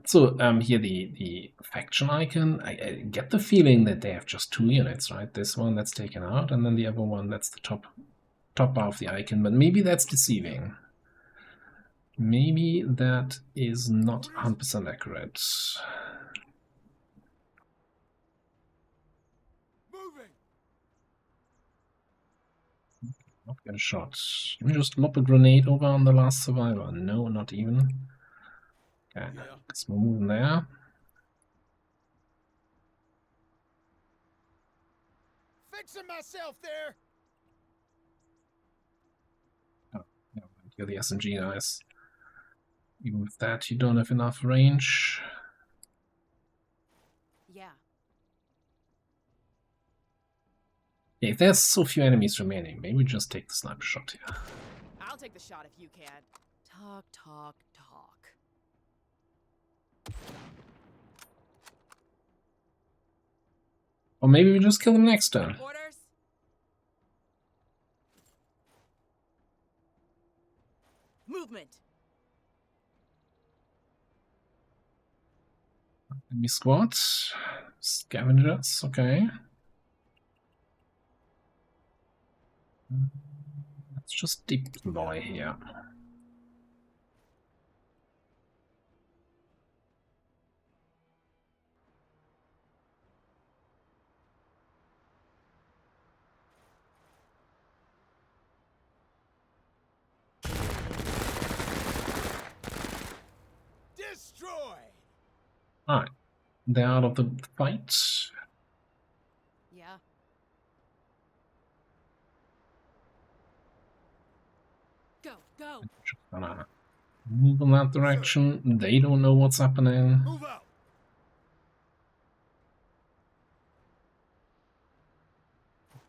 Speaker 1: So here the faction icon, I get the feeling that they have just 2 units, right? This one that's taken out, and then the other one that's the top bar of the icon, but maybe that's deceiving. Maybe that is not 100% accurate.
Speaker 3: Moving.
Speaker 1: Not get a shot. Let me just lob a grenade over on the last survivor. No, not even. Okay,
Speaker 3: Yeah.
Speaker 1: guess we're moving there.
Speaker 3: Fixing myself there.
Speaker 1: Oh, yeah, you're the SMG guys. Even with that, you don't have enough range.
Speaker 4: Yeah.
Speaker 1: Yeah, if there's so few enemies remaining, maybe just take the sniper shot here.
Speaker 4: I'll take the shot if you can. Talk, talk, talk.
Speaker 1: Or maybe we just kill them next turn.
Speaker 4: Orders? Movement.
Speaker 1: Enemy squad. Scavengers, okay. Let's just deploy here. Alright, they're out of the fight.
Speaker 4: Yeah. Go, go.
Speaker 1: Just gonna move in that direction. They don't know what's happening.
Speaker 2: Move out!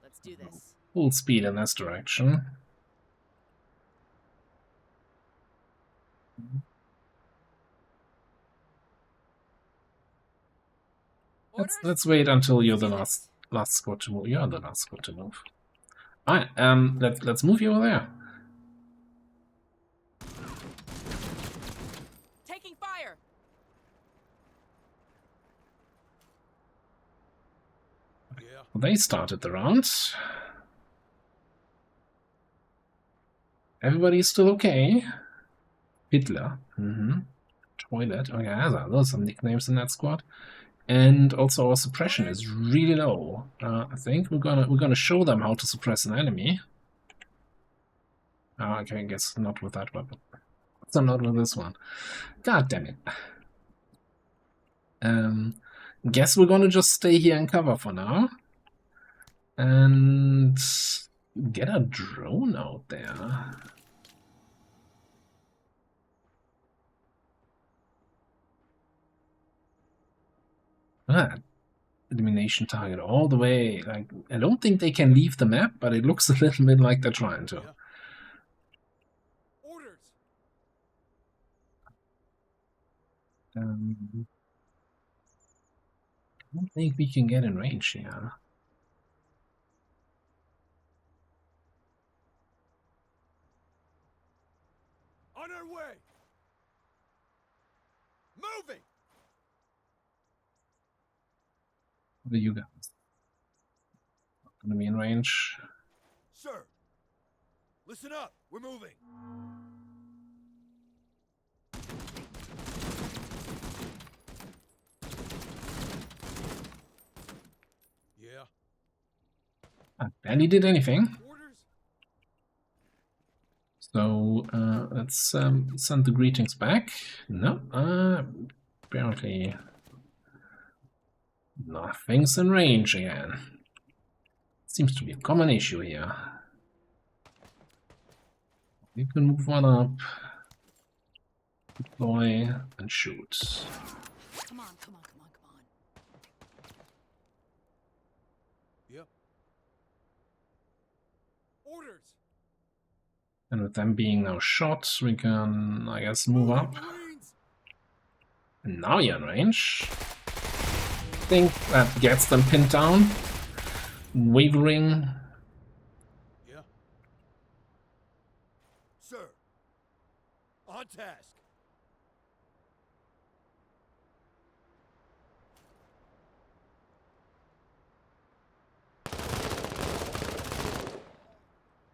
Speaker 4: Let's do this.
Speaker 1: Full speed in this direction. Let's wait until you're the last squad to move. You're the last squad to move. Alright, let's move you over there.
Speaker 4: Taking fire.
Speaker 3: Yeah.
Speaker 1: They started the round. Everybody's still okay. Hitler. Toilet. Oh yeah, those are some nicknames in that squad. And also our suppression is really low. I think we're gonna show them how to suppress an enemy. Okay, I guess not with that weapon. So not with this one. God damn it. Guess we're gonna just stay here and cover for now. And get a drone out there. Elimination target all the way. Like, I don't think they can leave the map, but it looks a little bit like they're trying to.
Speaker 3: Yeah. Orders.
Speaker 1: I don't think we can get in range here.
Speaker 3: On our way. Moving.
Speaker 1: What are you guys? Not gonna be in range.
Speaker 2: Sir! Listen up! We're moving!
Speaker 3: Yeah.
Speaker 1: I barely did anything.
Speaker 3: Orders.
Speaker 1: So let's send the greetings back. No, apparently nothing's in range again. Seems to be a common issue here. You can move one up, deploy, and shoot.
Speaker 4: Come on, come on, come on, come on.
Speaker 3: Yep. Orders.
Speaker 1: And with them being now shot, we can, I guess, move up.
Speaker 3: Marines.
Speaker 1: And now you're in range. I think that gets them pinned down. Wavering.
Speaker 3: Yeah.
Speaker 2: Sir! On task!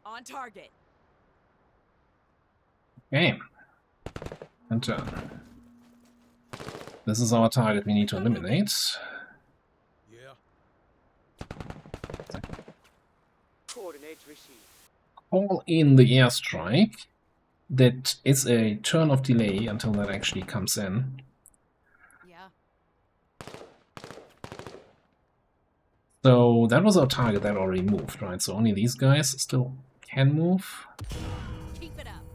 Speaker 4: On target.
Speaker 1: Okay. And this is our target we need to eliminate.
Speaker 3: Yeah.
Speaker 5: Coordinates received.
Speaker 1: Call in the airstrike. That is a turn of delay until that actually comes in.
Speaker 4: Yeah.
Speaker 1: So that was our target that already moved, right? So only these guys still can move.
Speaker 4: Keep it up.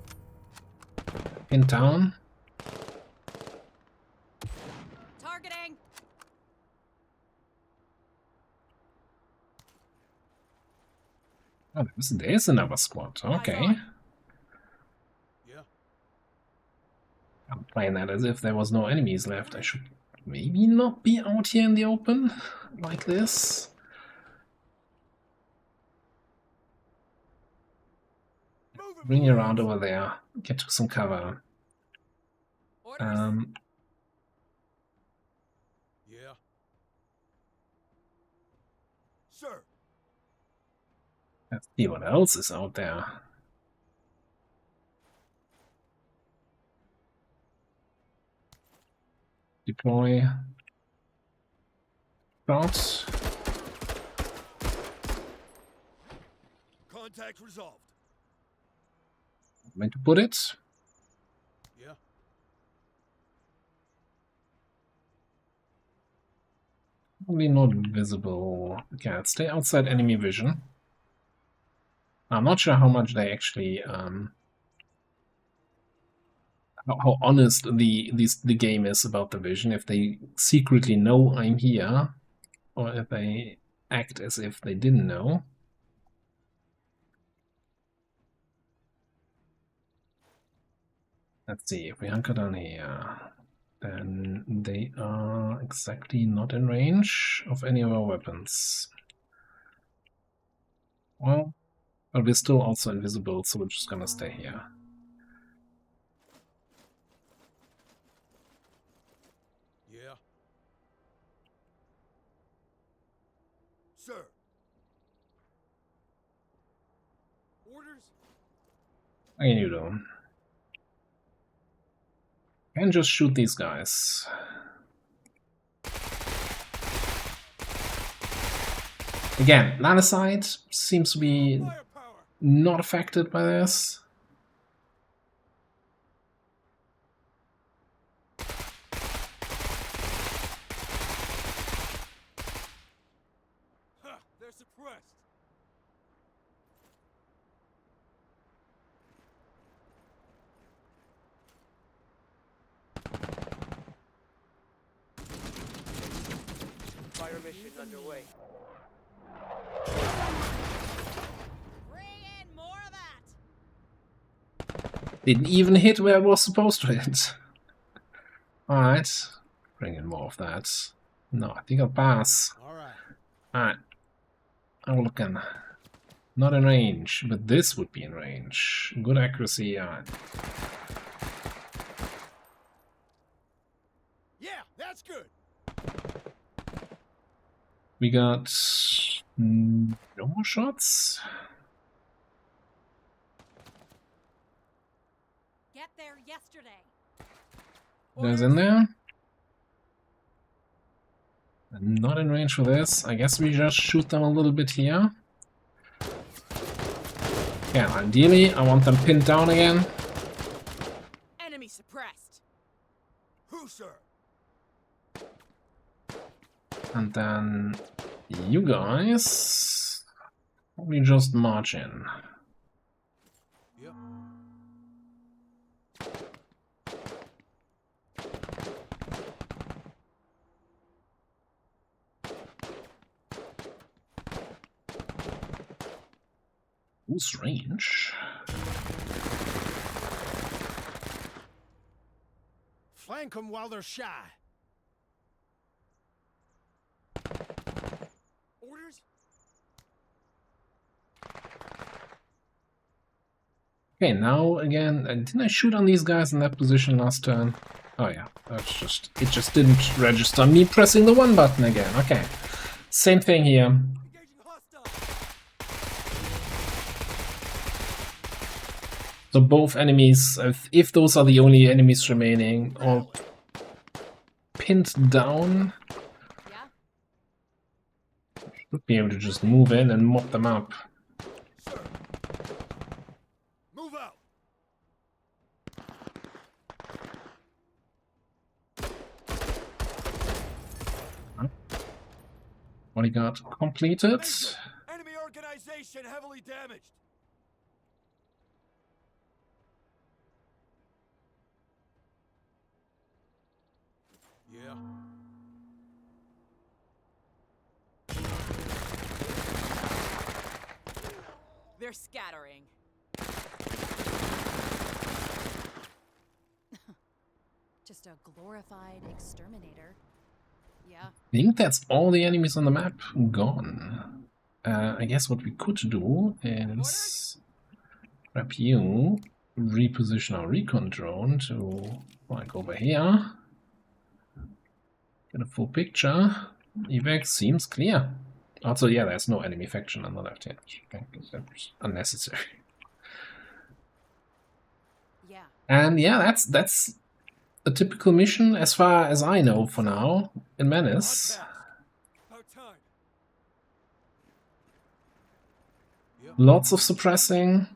Speaker 1: Pinned down.
Speaker 4: Targeting.
Speaker 1: Oh, there's another squad. Okay.
Speaker 4: Eyes on.
Speaker 3: Yeah.
Speaker 1: I'm playing that as if there was no enemies left. I should maybe not be out here in the open like this.
Speaker 3: Moving.
Speaker 1: Bring you around over there. Get to some cover.
Speaker 4: Orders.
Speaker 3: Yeah.
Speaker 2: Sir!
Speaker 1: Let's see what else is out there. Deploy. Start.
Speaker 2: Contact resolved.
Speaker 1: Where to put it?
Speaker 3: Yeah.
Speaker 1: Probably not visible. Okay, stay outside enemy vision. I'm not sure how much they actually how honest the game is about the vision, if they secretly know I'm here, or if they act as if they didn't know. Let's see, if we hunker down here, then they are exactly not in range of any of our weapons. Well, but we're still also invisible, so we're just gonna stay here.
Speaker 3: Yeah. Sir. Orders?
Speaker 1: What can you do? Can just shoot these guys. Again, line of sight seems to be
Speaker 3: Firepower!
Speaker 1: not affected by this.
Speaker 3: Ha! They're suppressed!
Speaker 5: Fire mission underway.
Speaker 4: Bring in more of that.
Speaker 1: Didn't even hit where it was supposed to hit. Alright, bring in more of that. No, I think I'll pass.
Speaker 3: Alright.
Speaker 1: Alright, I'm looking. Not in range, but this would be in range. Good accuracy, alright.
Speaker 3: Yeah, that's good!
Speaker 1: We got no more shots.
Speaker 4: Get there yesterday.
Speaker 1: Guys in there. Not in range for this. I guess we just shoot them a little bit here. Yeah, ideally, I want them pinned down again.
Speaker 4: Enemy suppressed.
Speaker 3: Who, sir?
Speaker 1: And then you guys probably just march in.
Speaker 3: Yep.
Speaker 1: Who's range?
Speaker 3: Flank them while they're shy. Orders?
Speaker 1: Okay, now again, didn't I shoot on these guys in that position last turn? Oh yeah, that's just, it just didn't register me pressing the 1 button again. Okay, same thing here.
Speaker 3: Engaging hostile!
Speaker 1: So both enemies, if those are the only enemies remaining, are pinned down.
Speaker 4: Yeah.
Speaker 1: Should be able to just move in and mop them up.
Speaker 3: Sir! Move out!
Speaker 1: Bodyguard completed.
Speaker 3: Enemy organization heavily damaged! Yeah.
Speaker 4: They're scattering. Just a glorified exterminator. Yeah.
Speaker 1: I think that's all the enemies on the map gone. I guess what we could do is grab you, reposition our recon drone to like over here. Get a full picture. Evac seems clear. Also, yeah, there's no enemy faction on the left hand. That's unnecessary.
Speaker 4: Yeah.
Speaker 1: And yeah, that's a typical mission as far as I know for now in Menace.
Speaker 3: About time. Yep.
Speaker 1: Lots of suppressing.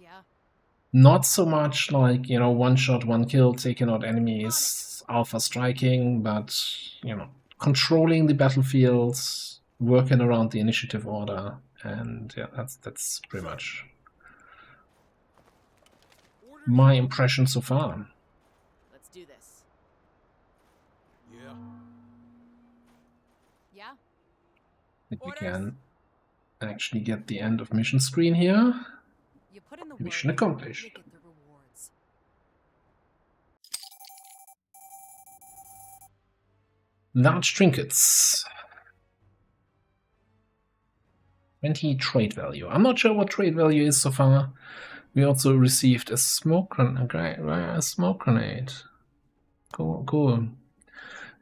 Speaker 4: Yeah.
Speaker 1: Not so much like, you know, one shot, one kill, taking out enemies, alpha striking, but, you know, controlling the battlefields, working around the initiative order, and yeah, that's pretty much my impression so far.
Speaker 4: Let's do this.
Speaker 3: Yeah.
Speaker 4: Yeah?
Speaker 1: If we
Speaker 4: Orders.
Speaker 1: can actually get the end of mission screen here.
Speaker 4: You put in the
Speaker 1: Mission
Speaker 4: work,
Speaker 1: accomplished.
Speaker 4: you get the rewards.
Speaker 1: Large trinkets. 20 trade value. I'm not sure what trade value is so far. We also received a smoke grenade. Cool, cool.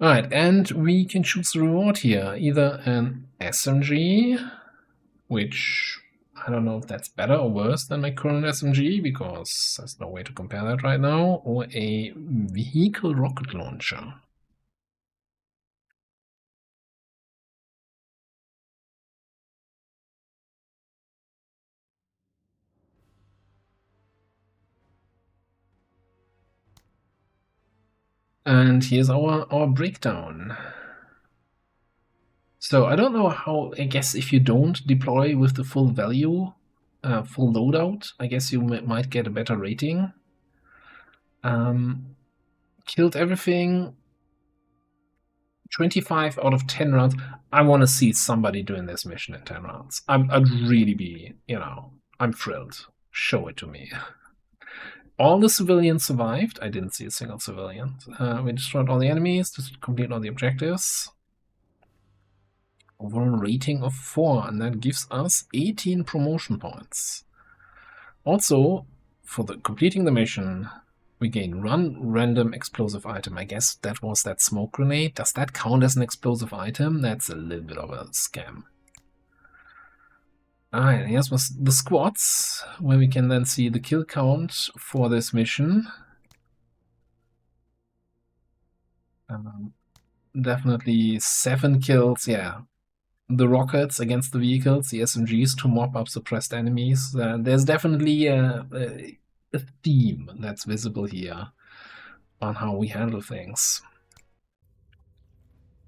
Speaker 1: Alright, and we can choose the reward here. Either an SMG, which I don't know if that's better or worse than my current SMG, because there's no way to compare that right now, or a vehicle rocket launcher. And here's our breakdown. So I don't know how, I guess if you don't deploy with the full value, full loadout, I guess you might get a better rating. Killed everything, 25 out of 10 rounds. I want to see somebody doing this mission in 10 rounds. I'd really be, you know, I'm thrilled. Show it to me. All the civilians survived. I didn't see a single civilian. We destroyed all the enemies to complete all the objectives. Overall rating of 4, and that gives us 18 promotion points. Also, for completing the mission, we gain one random explosive item. I guess that was that smoke grenade. Does that count as an explosive item? That's a little bit of a scam. Alright, here's the squads, where we can then see the kill count for this mission. Definitely 7 kills, yeah. The rockets against the vehicles, the SMGs to mop up suppressed enemies. There's definitely a theme that's visible here on how we handle things.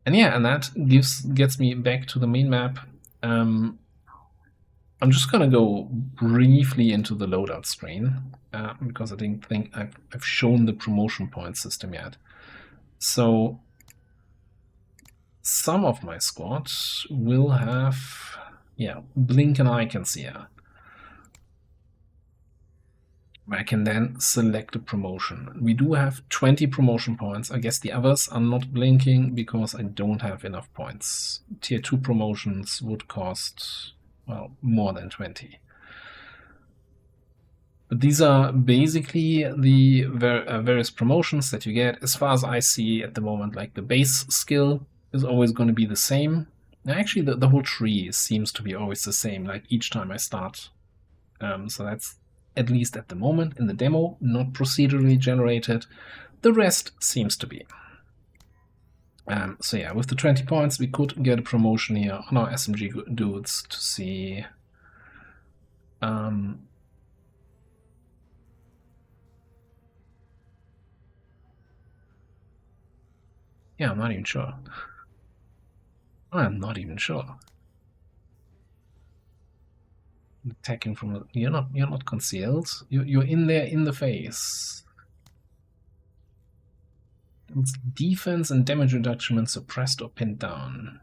Speaker 1: And yeah, and that gets me back to the main map. I'm just gonna go briefly into the loadout screen because I didn't think I've shown the promotion point system yet. So some of my squads will have, yeah, blinking icons here. I can then select a promotion. We do have 20 promotion points. I guess the others are not blinking because I don't have enough points. Tier 2 promotions would cost, well, more than 20. But these are basically the various promotions that you get. As far as I see at the moment, like the base skill is always going to be the same. Actually, the whole tree seems to be always the same, like each time I start. So that's, at least at the moment, in the demo, not procedurally generated. The rest seems to be. So yeah, with the 20 points, we could get a promotion here on our SMG dudes to see... yeah, I'm not even sure. I'm not even sure. Attacking from you're not concealed. You're in there in the face. It's defense and damage reduction when suppressed or pinned down.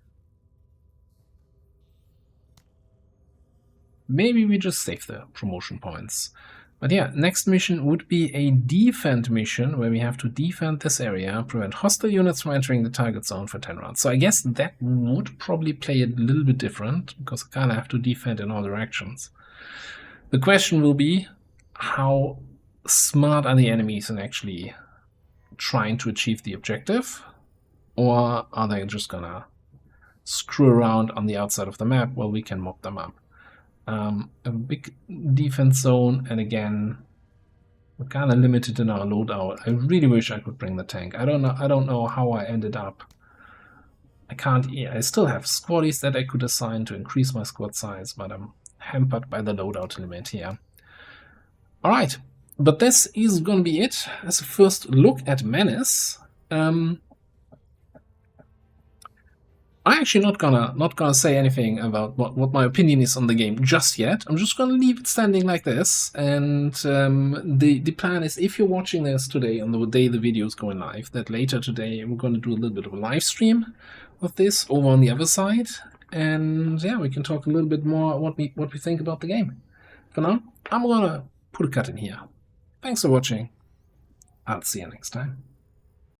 Speaker 1: Maybe we just save the promotion points. But yeah, next mission would be a defend mission, where we have to defend this area, prevent hostile units from entering the target zone for 10 rounds. So I guess that would probably play it a little bit different, because I kind of have to defend in all directions. The question will be, how smart are the enemies in actually trying to achieve the objective? Or are they just gonna screw around on the outside of the map while we can mop them up? A big defense zone, and again, we're kind of limited in our loadout. I really wish I could bring the tank. I don't know how I ended up. I can't. Yeah, I still have squaddies that I could assign to increase my squad size, but I'm hampered by the loadout limit here. All right, But this is gonna be it as a first look at Menace. I'm actually not gonna say anything about what my opinion is on the game just yet. I'm just gonna leave it standing like this. And the plan is, if you're watching this today on the day the video is going live, that later today we're gonna do a little bit of a live stream of this over on the other side. And yeah, we can talk a little bit more what we think about the game. For now, I'm gonna put a cut in here. Thanks for watching. I'll see you next time.